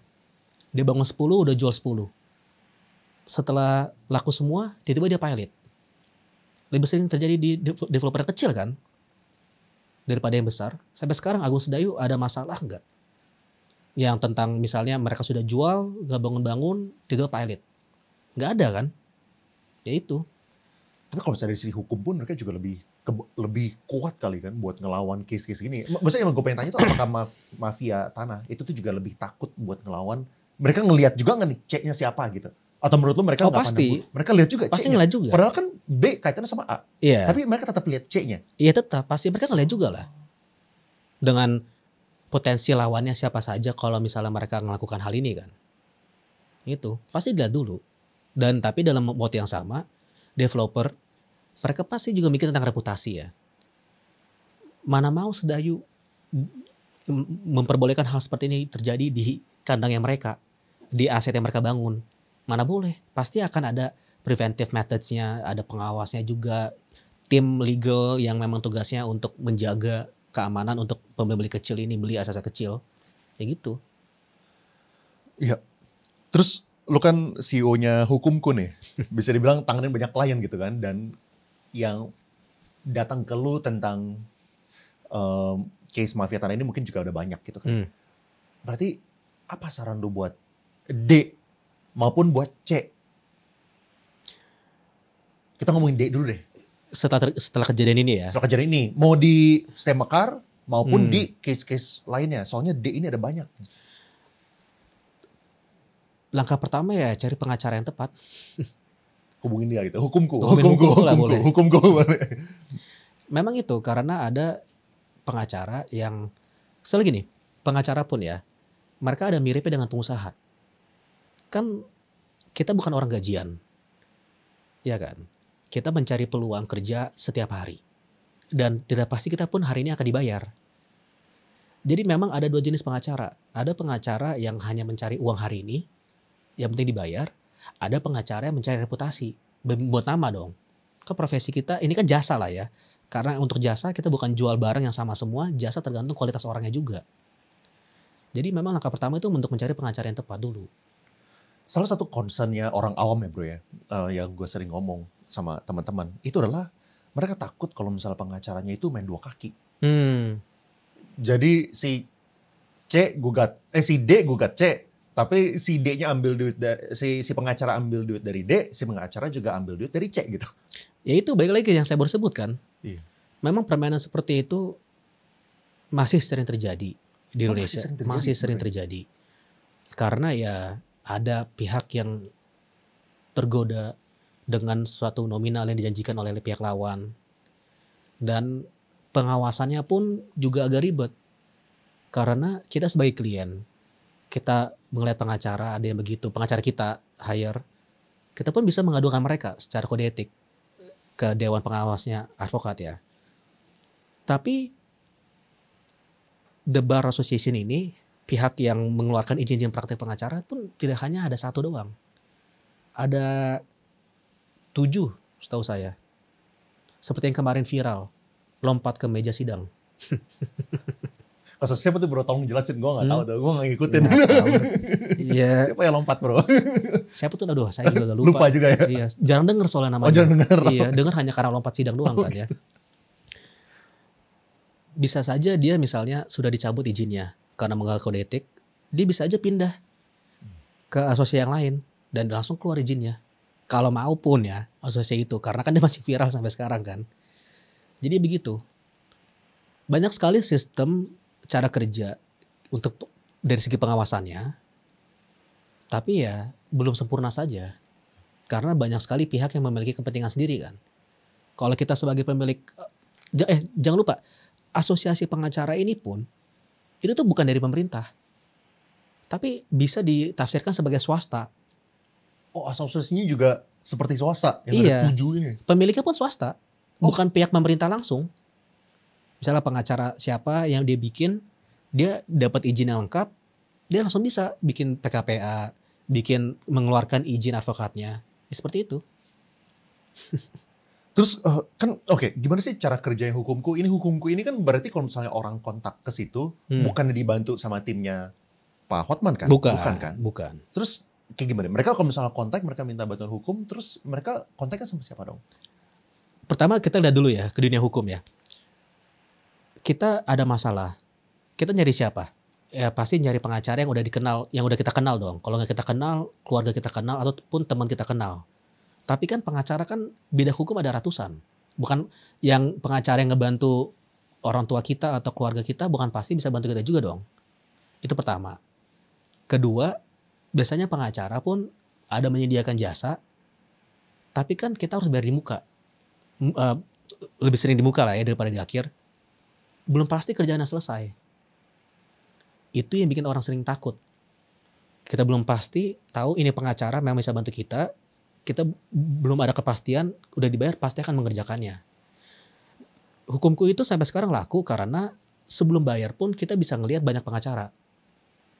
A: Dia bangun 10 udah jual 10. Setelah laku semua, tiba-tiba dia pilot. lebih sering terjadi di developer kecil kan daripada yang besar. Sampai sekarang Agung Sedayu ada masalah nggak? Yang tentang misalnya mereka sudah jual, nggak bangun-bangun, tiba pilot. Nggak ada kan? Ya itu.
B: Tapi kalau misalnya dari sisi hukum pun mereka juga lebih kuat kali kan buat ngelawan case-case gini. Maksudnya yang gue pengen tanya tuh apakah mafia tanah itu tuh juga lebih takut buat ngelawan? Mereka ngelihat juga nggak nih C-nya siapa gitu? Atau menurut lu mereka nggak
A: pasti.
B: Mereka lihat juga
A: Pasti
B: C-nya.
A: ngeliat juga.
B: Padahal kan B kaitannya sama A.
A: Iya.
B: Tapi mereka tetap lihat C-nya.
A: Iya tetap. Pasti mereka ngeliat juga lah. Dengan potensi lawannya siapa saja kalau misalnya mereka melakukan hal ini kan. Itu. Pasti dilihat dulu. Dan tapi dalam waktu yang sama, developer, mereka pasti juga mikir tentang reputasi ya. Mana mau Sedayu memperbolehkan hal seperti ini terjadi di kandangnya mereka. Di aset yang mereka bangun. Mana boleh. Pasti akan ada preventive methods-nya, ada pengawasnya juga. Tim legal yang memang tugasnya untuk menjaga keamanan untuk pembeli kecil ini, beli aset kecil. Ya gitu.
B: Iya. Terus lu kan CEO-nya Hukumku nih. Bisa dibilang tanganin banyak klien gitu kan. Dan yang datang ke lu tentang case mafia tanah ini mungkin juga udah banyak gitu kan. Berarti apa saran lu buat D maupun buat C? Kita ngomongin D dulu deh.
A: Setelah kejadian ini ya.
B: Setelah kejadian ini, mau di Stay Mekar maupun di case-case lainnya. Soalnya D ini ada banyak.
A: Langkah pertama ya cari pengacara yang tepat.
B: Hubungin dia gitu. Hukumku. Boleh.
A: Memang itu karena ada pengacara yang soalnya gini, pengacara pun ya, mereka ada miripnya dengan pengusaha. Kan kita bukan orang gajian. Ya kan? Kita mencari peluang kerja setiap hari. Dan tidak pasti kita pun hari ini akan dibayar. Jadi memang ada dua jenis pengacara. Ada pengacara yang hanya mencari uang hari ini, yang penting dibayar. Ada pengacara yang mencari reputasi. Buat nama dong. Ke profesi kita, ini kan jasa lah ya. Karena untuk jasa kita bukan jual barang yang sama semua. Jasa tergantung kualitas orangnya juga. Jadi memang langkah pertama itu untuk mencari pengacara yang tepat dulu.
B: Salah satu concernnya orang awam ya bro ya. Yang gue sering ngomong sama teman-teman. Itu adalah mereka takut kalau misalnya pengacaranya itu main dua kaki. Jadi si D gugat C. Tapi si D-nya ambil duit dari si pengacara ambil duit dari D, si pengacara juga ambil duit dari C gitu.
A: Ya itu balik lagi yang saya baru sebutkan.
B: Iya.
A: Memang permainan seperti itu masih sering terjadi di Indonesia. Masih sering terjadi. Karena ya ada pihak yang tergoda dengan suatu nominal yang dijanjikan oleh pihak lawan. Dan pengawasannya pun juga agak ribet. Karena kita sebagai klien, kita melihat pengacara, ada yang begitu, pengacara kita hire, kita pun bisa mengadukan mereka secara kode etik ke Dewan Pengawasnya advokat ya. Tapi The Bar Association ini, pihak yang mengeluarkan izin praktek pengacara pun tidak hanya ada satu doang. Ada 7 setahu saya. Seperti yang kemarin viral, lompat ke meja sidang.
B: Kasus siapa tuh bro? Tolong jelasin, gue gak tahu tuh, gue gak ngikutin.
A: Iya.
B: Siapa yang lompat bro?
A: Siapa tuh? Aduh, saya juga lupa.
B: Lupa juga ya?
A: Iya, jarang denger soalnya namanya.
B: Oh jarang denger?
A: Iya, denger hanya karena lompat sidang doang kan ya. Bisa saja dia misalnya sudah dicabut izinnya karena mengganggu kode etik, dia bisa aja pindah ke asosiasi yang lain dan langsung keluar izinnya. Kalau mau pun ya asosiasi itu, karena kan dia masih viral sampai sekarang kan. Jadi begitu. Banyak sekali sistem cara kerja untuk dari segi pengawasannya, tapi ya belum sempurna saja. Karena banyak sekali pihak yang memiliki kepentingan sendiri kan. Kalau kita sebagai pemilik, jangan lupa, asosiasi pengacara ini pun itu tuh bukan dari pemerintah, tapi bisa ditafsirkan sebagai swasta.
B: Oh asosiasinya juga seperti swasta yang
A: Iya,
B: ada 7 ini.
A: pemiliknya pun swasta, bukan pihak pemerintah langsung. Misalnya pengacara siapa yang dia bikin, dia dapat izin yang lengkap, dia langsung bisa bikin PKPA, bikin mengeluarkan izin advokatnya, ya, seperti itu.
B: Terus kan oke, gimana sih cara kerjanya Hukumku? Ini Hukumku ini kan berarti kalau misalnya orang kontak ke situ, bukannya dibantu sama timnya Pak Hotman kan?
A: Bukan
B: kan?
A: Bukan.
B: Terus kayak gimana? Mereka kalau misalnya kontak, mereka minta bantuan hukum, terus mereka kontaknya sama siapa dong?
A: pertama kita lihat dulu ya ke dunia hukum ya. Kita ada masalah, kita nyari siapa? Ya pasti nyari pengacara yang udah dikenal, yang udah kita kenal dong. Kalau nggak kita kenal, keluarga kita kenal ataupun teman kita kenal. Tapi kan pengacara kan bidang hukum ada ratusan. Bukan yang pengacara yang ngebantu orang tua kita atau keluarga kita bukan pasti bisa bantu kita juga dong. Itu pertama. Kedua, biasanya pengacara pun ada menyediakan jasa, tapi kan kita harus bayar di muka. Lebih sering di muka lah ya daripada di akhir. Belum pasti kerjaannya selesai. Itu yang bikin orang sering takut. Kita belum pasti tahu ini pengacara memang bisa bantu kita. Kita belum ada kepastian, udah dibayar pasti akan mengerjakannya. Hukumku itu sampai sekarang laku karena sebelum bayar pun kita bisa ngelihat banyak pengacara.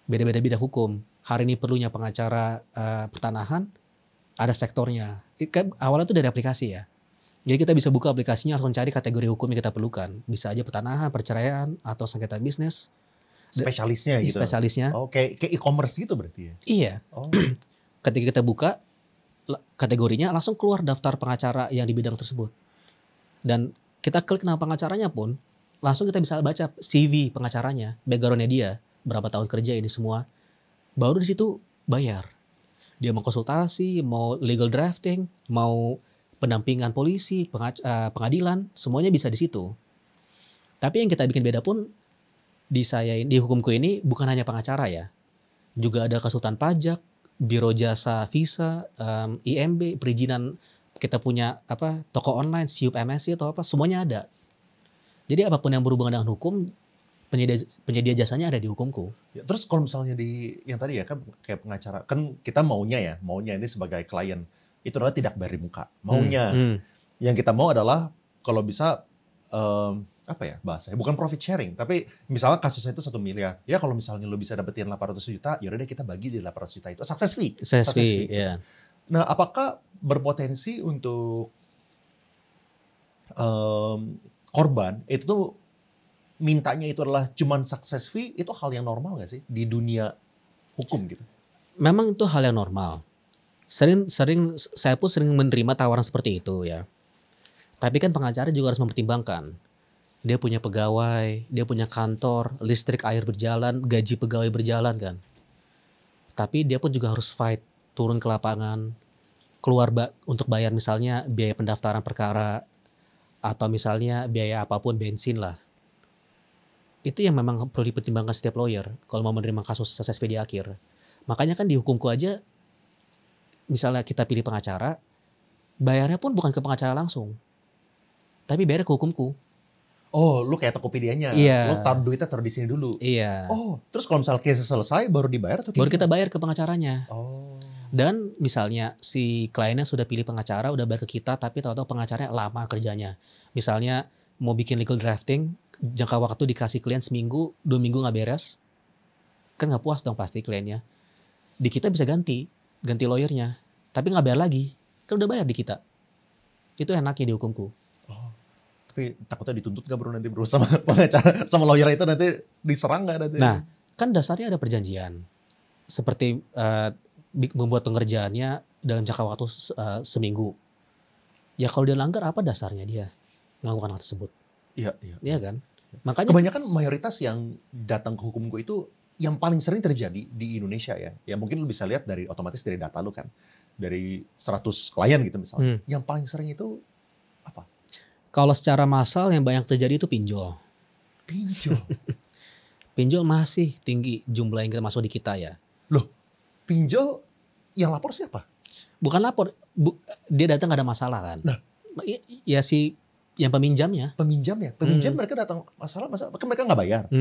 A: Beda-beda bidang hukum. Hari ini perlunya pengacara pertanahan, ada sektornya. Awalnya itu dari aplikasi ya. Jadi kita bisa buka aplikasinya, langsung cari kategori hukum yang kita perlukan. Bisa aja pertanahan, perceraian, atau sengketa bisnis.
B: Spesialisnya gitu.
A: Spesialisnya.
B: Oh, kayak e-commerce gitu berarti ya?
A: Iya.
B: Oh.
A: Ketika kita buka kategorinya, langsung keluar daftar pengacara yang di bidang tersebut. Dan kita klik nama pengacaranya pun, langsung kita bisa baca CV pengacaranya, backgroundnya dia, berapa tahun kerja ini semua. Baru di situ bayar. Dia mau konsultasi, mau legal drafting, mau pendampingan polisi, pengadilan, semuanya bisa di situ. Tapi yang kita bikin beda pun di hukumku ini bukan hanya pengacara ya. Juga ada konsultan pajak, biro jasa visa, IMB, perizinan kita punya toko online, SIUP MSI atau apa, semuanya ada. Jadi apapun yang berhubungan dengan hukum, penyedia jasanya ada di hukumku.
B: Ya, terus kalau misalnya di yang tadi ya kan kayak pengacara, kan kita maunya ini sebagai klien itu adalah tidak bayar di muka. Maunya yang kita mau adalah kalau bisa bahasanya bukan profit sharing, tapi misalnya kasusnya itu 1 miliar. Ya kalau misalnya lo bisa dapetin 800 juta, ya udah deh kita bagi di 800 juta itu success fee.
A: Success fee, ya.
B: Nah, apakah berpotensi untuk korban itu tuh mintanya itu adalah cuman success fee, itu hal yang normal gak sih di dunia hukum gitu?
A: Memang itu hal yang normal. Saya pun sering menerima tawaran seperti itu ya. Tapi kan pengacara juga harus mempertimbangkan. Dia punya pegawai, dia punya kantor, listrik air berjalan, gaji pegawai berjalan kan. Tapi dia pun juga harus fight, turun ke lapangan, keluar untuk bayar misalnya biaya pendaftaran perkara, atau misalnya biaya apapun, bensin lah. Itu yang memang perlu dipertimbangkan setiap lawyer kalau mau menerima kasus success fee di akhir. Makanya kan di hukumku aja, misalnya kita pilih pengacara, bayarnya pun bukan ke pengacara langsung, tapi bayar ke hukumku.
B: Oh, lu kayak Tokopedia-nya.
A: Iya.
B: Lu taruh duitnya di sini dulu.
A: Iya.
B: Oh, terus kalau misalnya case selesai baru dibayar atau
A: baru kita bayar ke pengacaranya.
B: Oh.
A: Dan misalnya si kliennya sudah pilih pengacara, udah bayar ke kita, tapi tahu-tahu pengacaranya lama kerjanya. Misalnya mau bikin legal drafting, jangka waktu dikasih klien seminggu, 2 minggu nggak beres, kan nggak puas dong pasti kliennya. Di kita bisa ganti lawyernya, tapi nggak bayar lagi, kan udah bayar di kita. Itu enaknya di hukumku.
B: Tapi takutnya dituntut gak bro nanti bro sama pengacara, sama lawyer itu nanti diserang gak nanti?
A: Nah, kan dasarnya ada perjanjian. Seperti membuat pengerjaannya dalam jangka waktu seminggu. Ya kalau dia langgar, apa dasarnya dia melakukan hal tersebut?
B: Iya.
A: Iya kan? Makanya
B: kebanyakan mayoritas yang datang ke hukumku itu yang paling sering terjadi di Indonesia ya. Ya mungkin lu bisa lihat dari otomatis dari data lu kan. Dari 100 klien gitu misalnya. Yang paling sering itu apa?
A: Kalau secara massal yang banyak terjadi itu pinjol.
B: Pinjol?
A: Pinjol masih tinggi jumlah yang masuk di kita ya.
B: Loh, pinjol yang lapor siapa?
A: Bukan lapor, dia datang gak ada masalah kan.
B: Nah,
A: ya si yang peminjamnya.
B: Peminjam mereka datang masalah kan mereka gak bayar.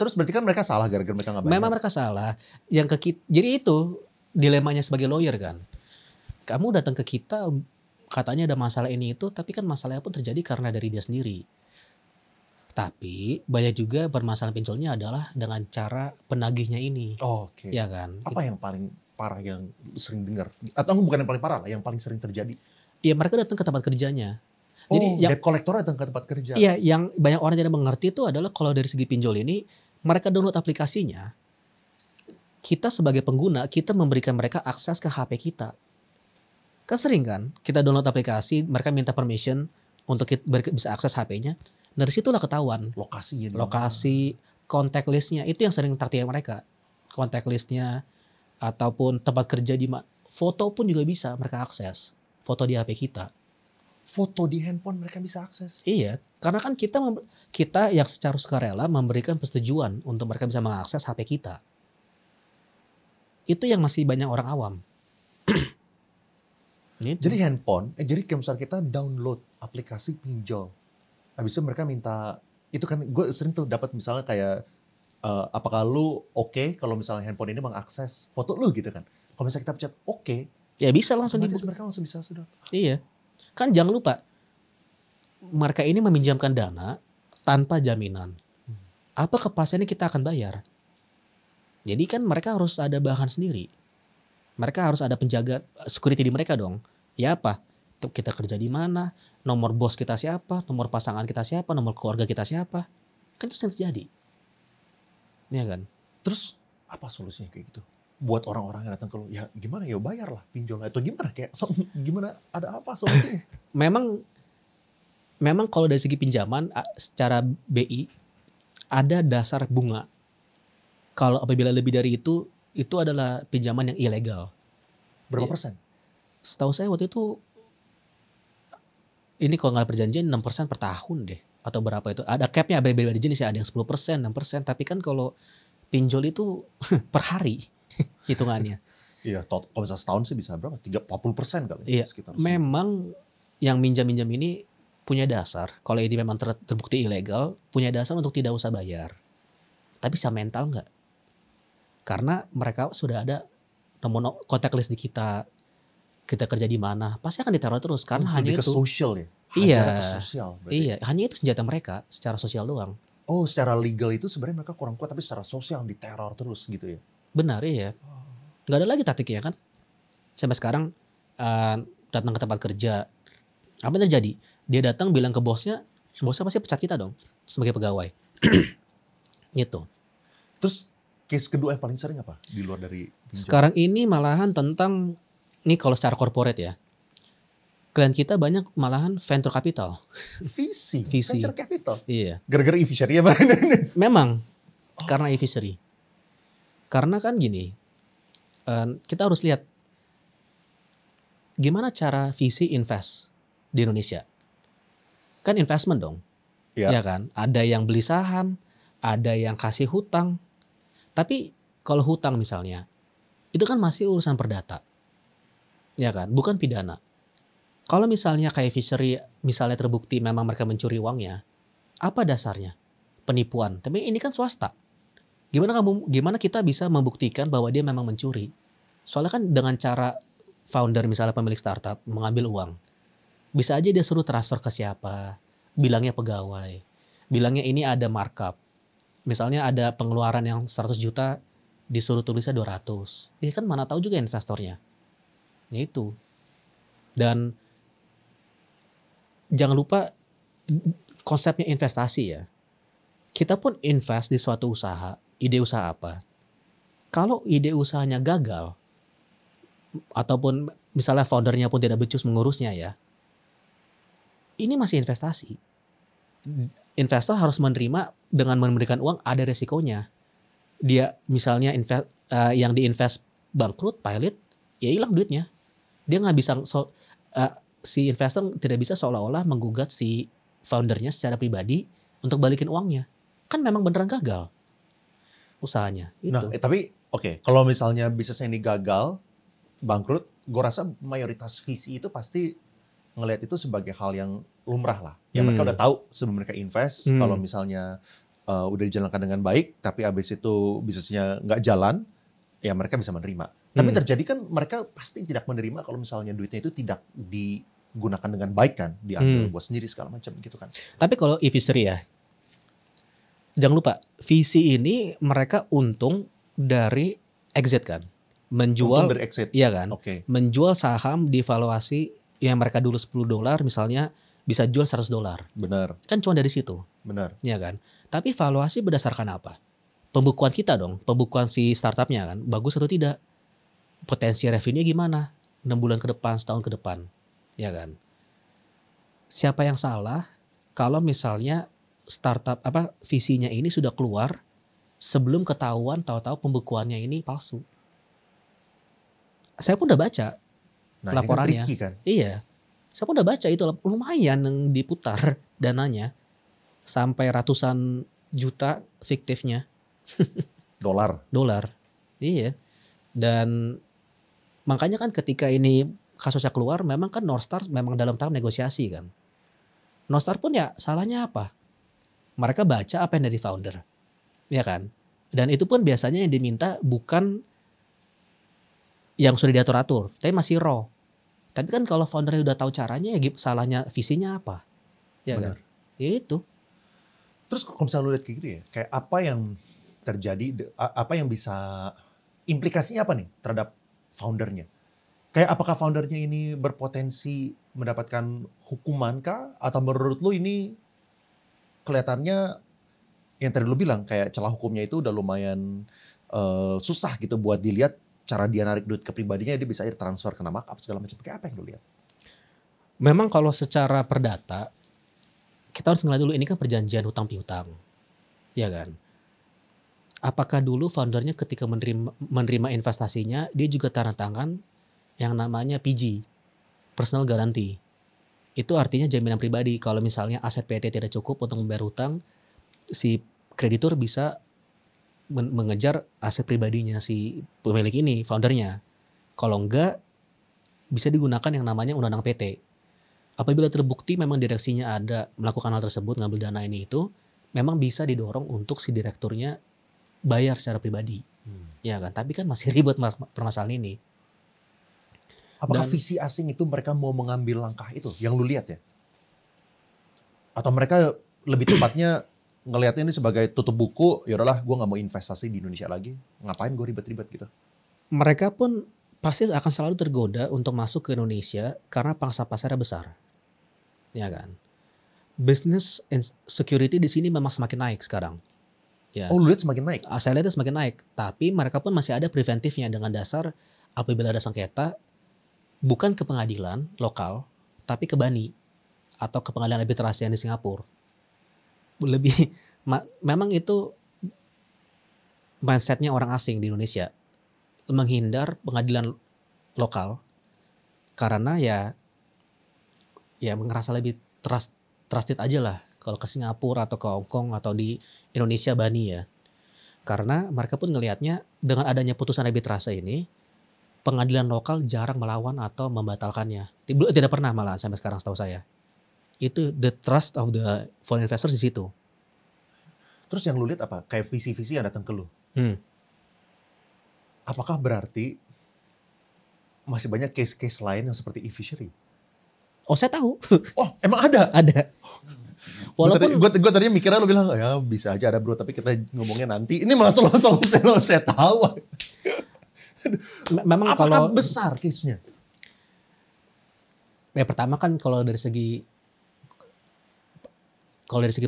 B: Terus berarti kan mereka salah gara-gara mereka gak bayar.
A: Memang mereka salah. Jadi itu dilemanya sebagai lawyer kan. Kamu datang ke kita katanya ada masalah ini itu, tapi kan masalahnya pun terjadi karena dari dia sendiri. Tapi banyak juga permasalahan pinjolnya adalah dengan cara penagihnya ini.
B: Oke.
A: Ya kan?
B: Apa yang paling parah yang sering dengar? Atau bukan yang paling parah lah, yang paling sering terjadi?
A: Iya, mereka datang ke tempat kerjanya.
B: Jadi debt collector datang ke tempat kerja.
A: Iya, yang banyak orang tidak mengerti itu adalah kalau dari segi pinjol ini, mereka download aplikasinya. Kita sebagai pengguna, kita memberikan mereka akses ke HP kita. Kan sering kan kita download aplikasi, mereka minta permission untuk kita bisa akses HP-nya. Dari situlah ketahuan
B: Lokasinya di
A: lokasi, contact list-nya, itu yang sering tertiak mereka. Contact list-nya ataupun tempat kerja di mana. Foto pun juga bisa mereka akses. Foto di HP kita.
B: foto di handphone mereka bisa akses.
A: Iya, karena kan kita yang secara sukarela memberikan persetujuan untuk mereka bisa mengakses HP kita. Itu yang masih banyak orang awam. Gitu.
B: Jadi handphone, jadi kayak misalnya kita download aplikasi pinjol. Habis itu mereka minta, itu kan gue sering tuh dapat misalnya kayak, apakah lu oke kalau misalnya handphone ini mengakses foto lu gitu kan. Kalau misalnya kita pencet oke,
A: Ya bisa langsung
B: otomatis
A: dibuka.
B: mereka langsung bisa sudah.
A: Iya. Kan jangan lupa, mereka ini meminjamkan dana tanpa jaminan. Apa kepastiannya kita akan bayar? Jadi kan mereka harus ada bahan sendiri. Mereka harus ada penjaga security di mereka dong. Ya apa? Kita kerja di mana? Nomor bos kita siapa? Nomor pasangan kita siapa? Nomor keluarga kita siapa? Kan itu yang terjadi. Iya kan?
B: Terus apa solusinya kayak gitu? Buat orang-orang yang datang ke lu, ya gimana ya bayarlah pinjolnya atau gimana kayak gimana ada apa solusinya?
A: Memang kalau dari segi pinjaman secara BI ada dasar bunga. Kalau apabila lebih dari itu adalah pinjaman yang ilegal.
B: Berapa
A: Iya.
B: persen?
A: Setahu saya waktu itu ini kalau nggak perjanjian 6% per tahun deh atau berapa itu. Ada capnya beda-beda jenis ya, ada yang 10%, 6%, tapi kan kalau pinjol itu per hari hitungannya.
B: Iya, kalau misalnya setahun sih bisa berapa? 40% kali.
A: Iya,
B: Sekitar
A: memang yang minjam-minjam ini punya dasar. Kalau ini memang terbukti ilegal, punya dasar untuk tidak usah bayar. Tapi bisa mental nggak? Karena mereka sudah ada nomor kontak list di kita kerja di mana, pasti akan diteror terus karena hanya
B: lebih ke
A: itu.
B: sosial ya.
A: Iya.
B: Hanya ke sosial berarti.
A: Iya, hanya itu senjata mereka secara sosial doang.
B: Oh, secara legal itu sebenarnya mereka kurang kuat, tapi secara sosial diteror terus gitu ya.
A: Benar iya. Nggak ada lagi taktiknya kan. Sampai sekarang datang ke tempat kerja, apa yang terjadi? Dia datang bilang ke bosnya pasti pecat kita dong sebagai pegawai. Gitu.
B: Terus case kedua yang paling sering apa di luar dari pinjol?
A: Sekarang ini malahan tentang, ini kalau secara corporate ya, klien kita banyak malahan venture capital.
B: VC,
A: VC.
B: venture capital.
A: Iya.
B: Gara-gara e-fishery ya, Bang?
A: Memang karena e-fishery. Karena kan gini, kita harus lihat gimana cara VC invest di Indonesia. Kan investment dong.
B: Iya.
A: Ya kan? Ada yang beli saham, ada yang kasih hutang. Tapi kalau hutang misalnya, itu kan masih urusan perdata. Ya kan? Bukan pidana. Kalau misalnya kayak fishery, misalnya terbukti memang mereka mencuri uangnya, apa dasarnya? Penipuan. Tapi ini kan swasta. Gimana kita bisa membuktikan bahwa dia memang mencuri? Soalnya kan dengan cara founder misalnya pemilik startup mengambil uang, bisa aja dia suruh transfer ke siapa, bilangnya pegawai, bilangnya ini ada markup. Misalnya ada pengeluaran yang 100 juta disuruh tulisnya 200. Ya kan mana tahu juga investornya. Ya itu. Dan jangan lupa konsepnya investasi ya. Kita pun invest di suatu usaha, ide usaha apa. Kalau ide usahanya gagal, ataupun misalnya foundernya pun tidak becus mengurusnya ya, ini masih investasi. Investor harus menerima dengan memberikan uang ada resikonya. Dia misalnya yang diinvest bangkrut, pilot, ya hilang duitnya. Dia nggak bisa, si investor tidak bisa seolah-olah menggugat si foundernya secara pribadi untuk balikin uangnya. Kan memang beneran gagal usahanya. Itu.
B: Nah, tapi oke, kalau misalnya bisnisnya ini gagal, bangkrut, gue rasa mayoritas VC itu pasti ngelihat itu sebagai hal yang lumrah lah. Ya mereka udah tahu sebelum mereka invest, kalau misalnya udah dijalankan dengan baik, tapi abis itu bisnisnya nggak jalan, ya mereka bisa menerima. Tapi terjadi kan mereka pasti tidak menerima kalau misalnya duitnya itu tidak digunakan dengan baik kan, diambil buat sendiri segala macam gitu kan.
A: Tapi kalau e-fishery ya, jangan lupa VC ini mereka untung dari exit kan, menjual,
B: Untung dari exit.
A: iya kan,
B: Oke.
A: menjual saham di valuasi yang mereka dulu $10 misalnya bisa jual $100.
B: Benar,
A: Kan cuma dari situ,
B: benar.
A: ya kan. Tapi valuasi berdasarkan apa? Pembukuan kita dong, pembukuan si startupnya kan, bagus atau tidak? Potensi revenue gimana? 6 bulan ke depan, setahun ke depan, ya kan? Siapa yang salah kalau misalnya startup visinya ini sudah keluar sebelum ketahuan tahu-tahu pembekuannya ini palsu. Saya pun udah baca
B: Nah,
A: laporannya.
B: ini kan tricky kan?
A: Iya. Saya pun udah baca itu lumayan yang diputar dananya sampai ratusan juta fiktifnya
B: Dolar.
A: Iya. Dan makanya kan ketika ini kasusnya keluar memang kan Northstar memang dalam tahap negosiasi kan. Northstar pun ya salahnya apa? Mereka baca apa yang dari founder. Ya kan? Dan itu pun biasanya yang diminta bukan yang sudah diatur-atur, tapi masih raw. Tapi kan kalau foundernya udah tahu caranya ya salahnya visinya apa? Ya
B: Benar.
A: kan? Ya itu.
B: Terus kalau misalnya lu lihat kayak gitu ya, kayak apa yang terjadi, apa yang bisa, implikasinya apa nih terhadap foundernya? Kayak apakah foundernya ini berpotensi mendapatkan hukuman kah? Atau menurut lu ini kelihatannya yang tadi lu bilang kayak celah hukumnya itu udah lumayan susah gitu buat dilihat cara dia narik duit ke pribadinya dia bisa aja transfer kena markup segala macam. Kayak apa yang lu lihat?
A: Memang kalau secara perdata kita harus ngeliat dulu ini kan perjanjian hutang piutang. Ya kan? Apakah dulu foundernya ketika menerima investasinya dia juga tanda tangan yang namanya PG, personal guarantee. Itu artinya jaminan pribadi kalau misalnya aset PT tidak cukup untuk membayar hutang, si kreditur bisa mengejar aset pribadinya si pemilik ini, foundernya. Kalau enggak, bisa digunakan yang namanya undang-undang PT. Apabila terbukti memang direksinya ada melakukan hal tersebut, ngambil dana ini itu, memang bisa didorong untuk si direkturnya bayar secara pribadi. Ya kan? Tapi kan masih ribet permasalahan ini.
B: Apakah visi asing itu mereka mau mengambil langkah itu? Yang lu lihat ya? Atau mereka lebih tepatnya ngelihatnya ini sebagai tutup buku, ya udahlah gue nggak mau investasi di Indonesia lagi, ngapain gue ribet-ribet gitu.
A: Mereka pun pasti akan selalu tergoda untuk masuk ke Indonesia karena pangsa pasarnya besar, ya kan. Business and security di sini memang semakin naik sekarang. Ya.
B: Oh lu lihat semakin naik?
A: Saya lihat semakin naik, tapi mereka pun masih ada preventifnya dengan dasar apabila ada sengketa bukan ke pengadilan lokal, tapi ke BANI atau ke pengadilan arbitrasi yang di Singapura. Lebih memang itu mindsetnya orang asing di Indonesia menghindar pengadilan lokal karena ya ngerasa lebih trusted aja lah kalau ke Singapura atau ke Hong Kong atau di Indonesia BANI ya, karena mereka pun ngelihatnya dengan adanya putusan arbitrase ini pengadilan lokal jarang melawan atau membatalkannya, tidak pernah malah sampai sekarang setahu saya. Itu the trust of the foreign investors di situ.
B: Terus yang lu lihat apa? Kayak visi-visi yang datang ke lu. Apakah berarti masih banyak case-case lain yang seperti e-fishery?
A: Oh saya tahu.
B: Oh emang ada?
A: Ada. Walaupun
B: gue tadinya mikirnya lu bilang ya bisa aja ada bro, tapi kita ngomongnya nanti. Ini malah langsung saya tahu.
A: memang
B: apakah
A: kalau
B: besar case-nya?
A: Ya pertama kan kalau dari segi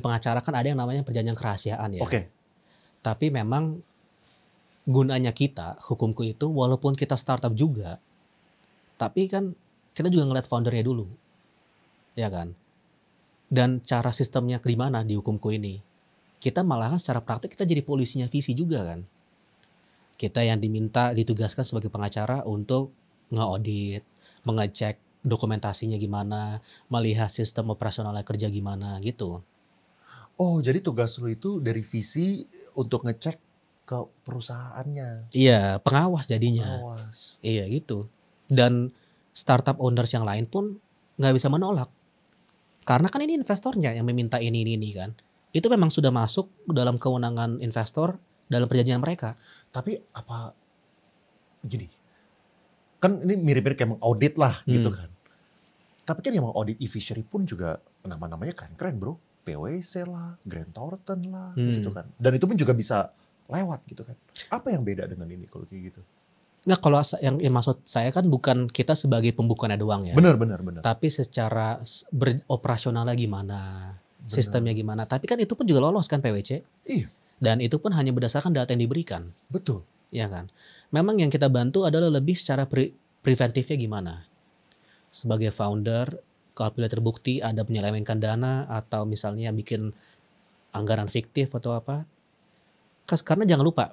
A: pengacara kan ada yang namanya perjanjian kerahasiaan ya.
B: Oke.
A: Tapi memang gunanya kita hukumku itu walaupun kita startup juga, tapi kan kita juga ngeliat foundernya dulu, ya kan. Dan cara sistemnya di mana di hukumku ini, kita malahan secara praktik kita jadi polisinya visi juga kan. Kita yang ditugaskan sebagai pengacara untuk nge-audit, mengecek dokumentasinya gimana, melihat sistem operasionalnya kerja gimana gitu.
B: Oh jadi tugas lu itu dari visi untuk ngecek ke perusahaannya.
A: Iya, pengawas jadinya.
B: Pengawas.
A: Iya gitu. Dan startup owners yang lain pun nggak bisa menolak. Karena kan ini investornya yang meminta ini kan. Itu memang sudah masuk dalam kewenangan investor dalam perjanjian mereka.
B: Tapi apa gini, kan ini mirip-mirip kayak mengaudit lah gitu kan. Tapi kan yang mengaudit e-fishery pun juga nama-namanya keren-keren bro. PwC lah, Grant Thornton lah gitu kan. Dan itu pun juga bisa lewat gitu kan. Apa yang beda dengan ini kalau kayak gitu?
A: Nah kalau yang maksud saya kan bukan kita sebagai pembukaannya doang ya.
B: Benar.
A: Tapi secara beroperasionalnya gimana, sistemnya gimana. Tapi kan itu pun juga lolos kan PwC.
B: Iya.
A: Dan itu pun hanya berdasarkan data yang diberikan.
B: Betul.
A: Ya kan. Memang yang kita bantu adalah lebih secara preventifnya gimana? Sebagai founder, kalau terbukti ada menyelewengkan dana atau misalnya bikin anggaran fiktif atau apa. Karena jangan lupa,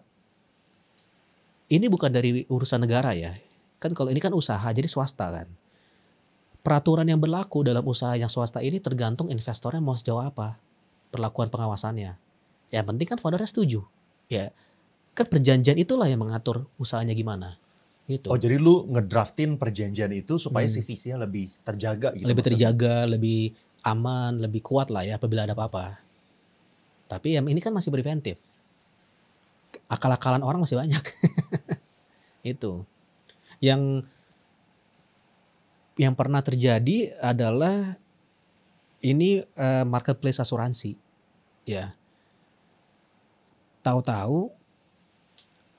A: ini bukan dari urusan negara ya. Kan kalau ini kan usaha, jadi swasta kan. Peraturan yang berlaku dalam usaha yang swasta ini tergantung investornya mau sejauh apa perlakuan pengawasannya. Yang penting kan foundernya setuju. Ya, kan perjanjian itulah yang mengatur usahanya gimana. Gitu.
B: Oh, jadi lu ngedraftin perjanjian itu supaya si visinya lebih terjaga gitu.
A: Lebih
B: maksudnya.
A: terjaga, lebih aman, lebih kuat lah ya apabila ada apa-apa. Tapi yang ini kan masih preventif. Akal-akalan orang masih banyak. Itu. Yang pernah terjadi adalah ini marketplace asuransi. Ya. Tahu-tahu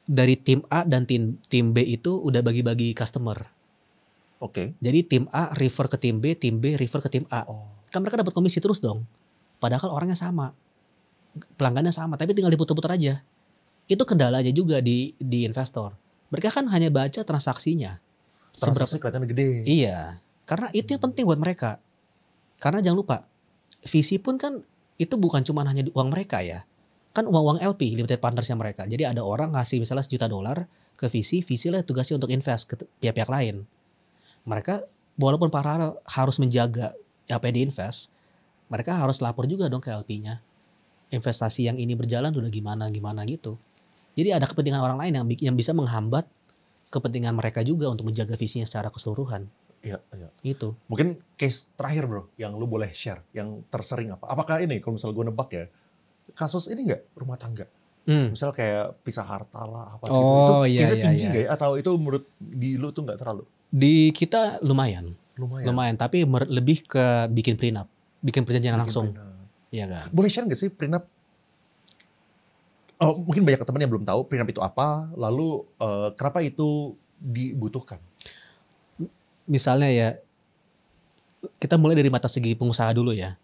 A: dari tim A dan tim B itu udah bagi-bagi customer.
B: Oke.
A: Jadi tim A refer ke tim B refer ke tim A.
B: Oh.
A: Kan mereka dapat komisi terus dong. Padahal orangnya sama. Pelanggannya sama, tapi tinggal diputar-putar aja. Itu kendalanya juga di investor. Mereka kan hanya baca transaksinya.
B: Transaksi kelihatan gede.
A: Iya. Karena itu yang penting buat mereka. Karena jangan lupa, visi pun kan itu bukan cuma hanya uang mereka ya. Kan uang LP, limited partnersnya mereka. Jadi ada orang ngasih misalnya $1 juta ke visi lah tugasnya untuk invest ke pihak-pihak lain. Mereka walaupun paralel harus menjaga apa yang diinvest, mereka harus lapor juga dong ke LP-nya. Investasi yang ini berjalan udah gimana gitu. Jadi ada kepentingan orang lain yang bisa menghambat kepentingan mereka juga untuk menjaga visinya secara keseluruhan.
B: Iya, iya.
A: Itu.
B: Mungkin case terakhir bro, yang lu boleh share, yang tersering apa? Apakah ini kalau misal gue nebak ya, kasus ini nggak rumah tangga? Misal kayak pisah harta lah apa gitu. Itu case-nya tinggi nggak ya? Atau itu menurut di lu tuh nggak terlalu?
A: Di kita lumayan. Tapi lebih ke bikin prenup, bikin perjanjian langsung. Iya kan.
B: Boleh share nggak sih prenup? Oh, mungkin banyak teman yang belum tahu prenup itu apa, lalu kenapa itu dibutuhkan?
A: Misalnya ya, kita mulai dari mata segi pengusaha dulu ya.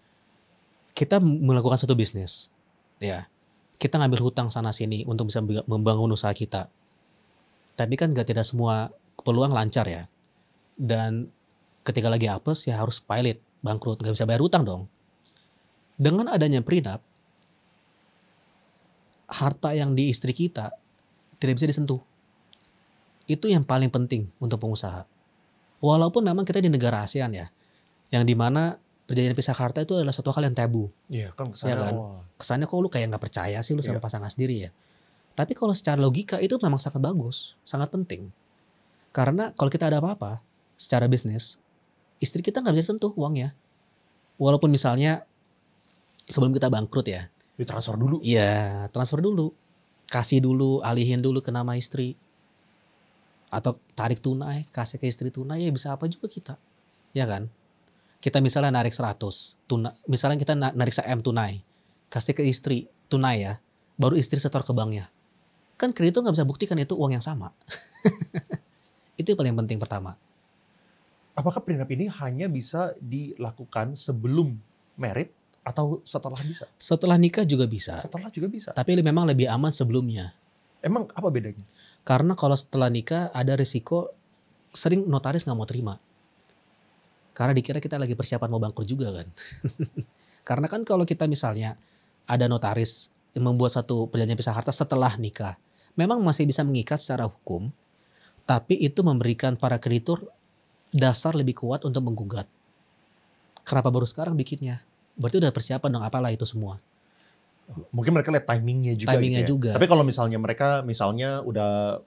A: Kita melakukan satu bisnis, ya. Kita ngambil hutang sana sini untuk bisa membangun usaha kita. Tapi kan tidak semua peluang lancar ya. Dan ketika lagi apes ya harus pilot, bangkrut, nggak bisa bayar hutang dong. Dengan adanya prenup, harta yang di istri kita tidak bisa disentuh. Itu yang paling penting untuk pengusaha. Walaupun memang kita di negara ASEAN ya, yang dimana perjanjian pisah harta itu adalah suatu hal yang tabu.
B: Iya kan kesannya.
A: Ya kan? Kesannya kok lu kayak nggak percaya sih lu sama pasangan sendiri ya. Tapi kalau secara logika itu memang sangat bagus, sangat penting. Karena kalau kita ada apa-apa secara bisnis, istri kita nggak bisa sentuh uangnya. Walaupun misalnya sebelum kita bangkrut ya.
B: Ditransfer dulu.
A: Iya, transfer dulu. Kasih dulu, alihin dulu ke nama istri. Atau tarik tunai, kasih ke istri tunai, ya bisa apa juga kita. Ya kan? Kita misalnya narik 100, misalnya kita narik 1 M tunai. Kasih ke istri tunai ya, baru istri setor ke banknya. Kan kreditur nggak bisa buktikan itu uang yang sama. Itu yang paling penting pertama.
B: Apakah prenup ini hanya bisa dilakukan sebelum merit atau setelah bisa?
A: Setelah nikah juga bisa.
B: Setelah juga bisa.
A: Tapi memang lebih aman sebelumnya.
B: Emang apa bedanya?
A: Karena kalau setelah nikah ada risiko sering notaris nggak mau terima. Karena dikira kita lagi persiapan mau bangkrut juga kan. Karena kan kalau kita misalnya ada notaris yang membuat satu perjanjian pisah harta setelah nikah, memang masih bisa mengikat secara hukum, tapi itu memberikan para kreditur dasar lebih kuat untuk menggugat. Kenapa baru sekarang bikinnya? Berarti udah persiapan dong apalah itu semua.
B: Mungkin mereka lihat timingnya juga.
A: Timingnya
B: gitu ya.
A: juga.
B: Tapi kalau misalnya mereka udah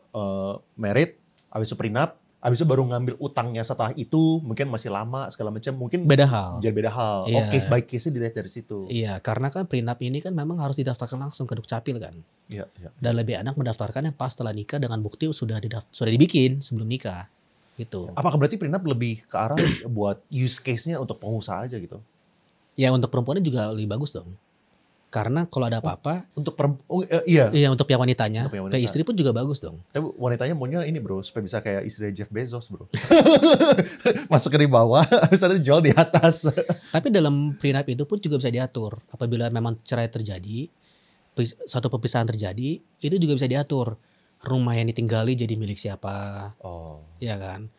B: merit, habis itu prenup, habis itu baru ngambil utangnya setelah itu, mungkin masih lama segala macam, mungkin
A: beda hal.
B: Jadi beda hal.
A: Iya.
B: Oh, case by case-nya dilihat dari situ.
A: Iya, karena kan prenup ini kan memang harus didaftarkan langsung ke Dukcapil kan.
B: Iya, iya.
A: Dan lebih enak mendaftarkan yang pas setelah nikah dengan bukti sudah dibikin sebelum nikah. Gitu.
B: Apakah berarti prenup lebih ke arah buat use case-nya untuk pengusaha aja gitu?
A: Ya untuk perempuannya juga lebih bagus dong. Karena kalau ada apa-apa,
B: Untuk iya.
A: Iya untuk pihak wanitanya,
B: Untuk pihak wanita.
A: ke istri pun juga bagus dong.
B: Tapi wanitanya maunya ini bro, supaya bisa kayak istri Jeff Bezos bro. Masuk ke di bawah, habis itu dijual di atas.
A: Tapi dalam prenup itu pun juga bisa diatur. Apabila memang cerai terjadi, satu perpisahan terjadi, itu juga bisa diatur. Rumah yang ditinggali jadi milik siapa,
B: Oh.
A: ya kan?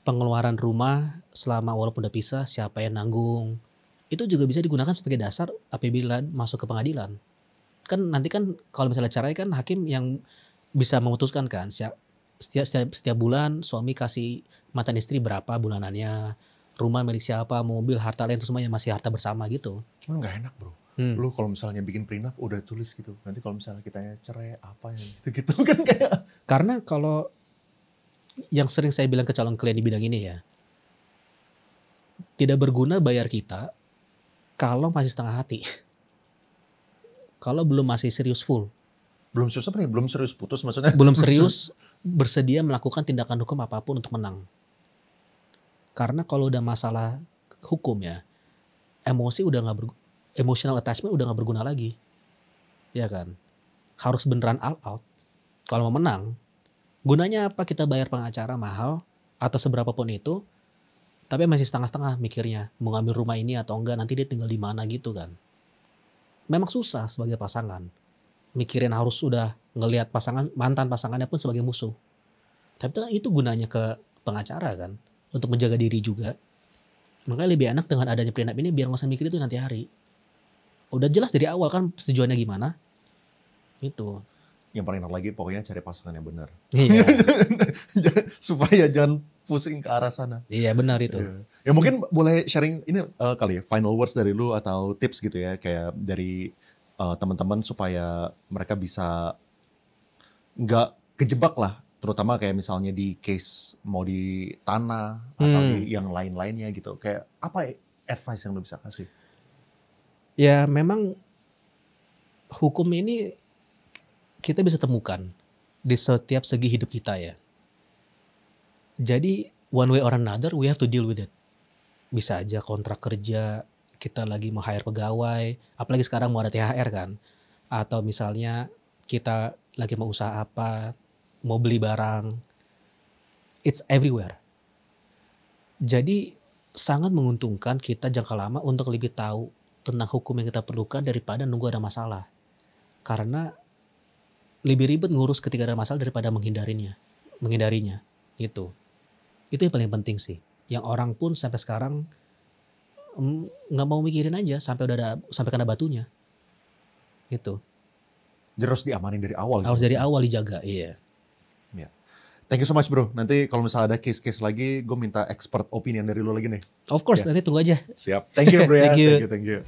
A: pengeluaran rumah selama walaupun udah pisah siapa yang nanggung. Itu juga bisa digunakan sebagai dasar apabila masuk ke pengadilan. Kan nanti kan kalau misalnya cerai kan hakim yang bisa memutuskan kan setiap bulan suami kasih mantan istri berapa bulanannya, rumah milik siapa, mobil, harta lain itu semuanya masih harta bersama gitu.
B: Cuman nggak enak bro. Lu kalau misalnya bikin prenup udah tulis gitu. Nanti kalau misalnya kita cerai apa yang gitu kan kayak.
A: Karena kalau yang sering saya bilang ke calon klien di bidang ini ya, tidak berguna bayar kita kalau masih setengah hati. Kalau belum masih serius full.
B: Belum serius apa nih? Belum serius putus maksudnya?
A: Belum serius bersedia melakukan tindakan hukum apapun untuk menang. Karena kalau udah masalah hukum ya, emotional attachment udah gak berguna lagi. Ya kan? Harus beneran all out. Kalau mau menang, gunanya apa kita bayar pengacara mahal atau seberapa pun itu, tapi masih setengah-setengah mikirnya. Mau ngambil rumah ini atau enggak, nanti dia tinggal di mana gitu kan. Memang susah sebagai pasangan. Mikirin harus udah ngelihat mantan pasangannya pun sebagai musuh. Tapi itu gunanya ke pengacara kan. Untuk menjaga diri juga. Makanya lebih enak dengan adanya prenup ini biar gak usah mikir itu nanti hari. Udah jelas dari awal kan tujuannya gimana. Itu.
B: Yang paling enak lagi pokoknya cari pasangan yang benar.
A: Iya.
B: Supaya jangan pusing ke arah sana.
A: Iya benar itu.
B: Ya mungkin boleh sharing ini kali ya, final words dari lu atau tips gitu ya. Kayak dari teman-teman supaya mereka bisa nggak kejebak lah. Terutama kayak misalnya di case mau di tanah atau di yang lain-lainnya gitu. Kayak apa advice yang lu bisa kasih?
A: Ya memang hukum ini kita bisa temukan di setiap segi hidup kita ya. Jadi one way or another we have to deal with it. Bisa aja kontrak kerja, kita lagi mau hire pegawai, apalagi sekarang mau ada THR kan. Atau misalnya kita lagi mau usaha apa, mau beli barang. It's everywhere. Jadi sangat menguntungkan kita jangka lama untuk lebih tahu tentang hukum yang kita perlukan daripada nunggu ada masalah. Karena lebih ribet ngurus ketika ada masalah daripada menghindarinya gitu. Itu yang paling penting sih. Yang orang pun sampai sekarang nggak mau mikirin aja sampai kena batunya. Gitu.
B: Jadi harus diamanin dari awal.
A: Harus dari awal dijaga, iya.
B: Ya. Thank you so much bro. Nanti kalau misalnya ada case-case lagi, gue minta expert opinion dari lu lagi nih.
A: Of course, nanti tunggu aja.
B: Siap. Thank you bro ya.
A: Thank you.
B: Thank you.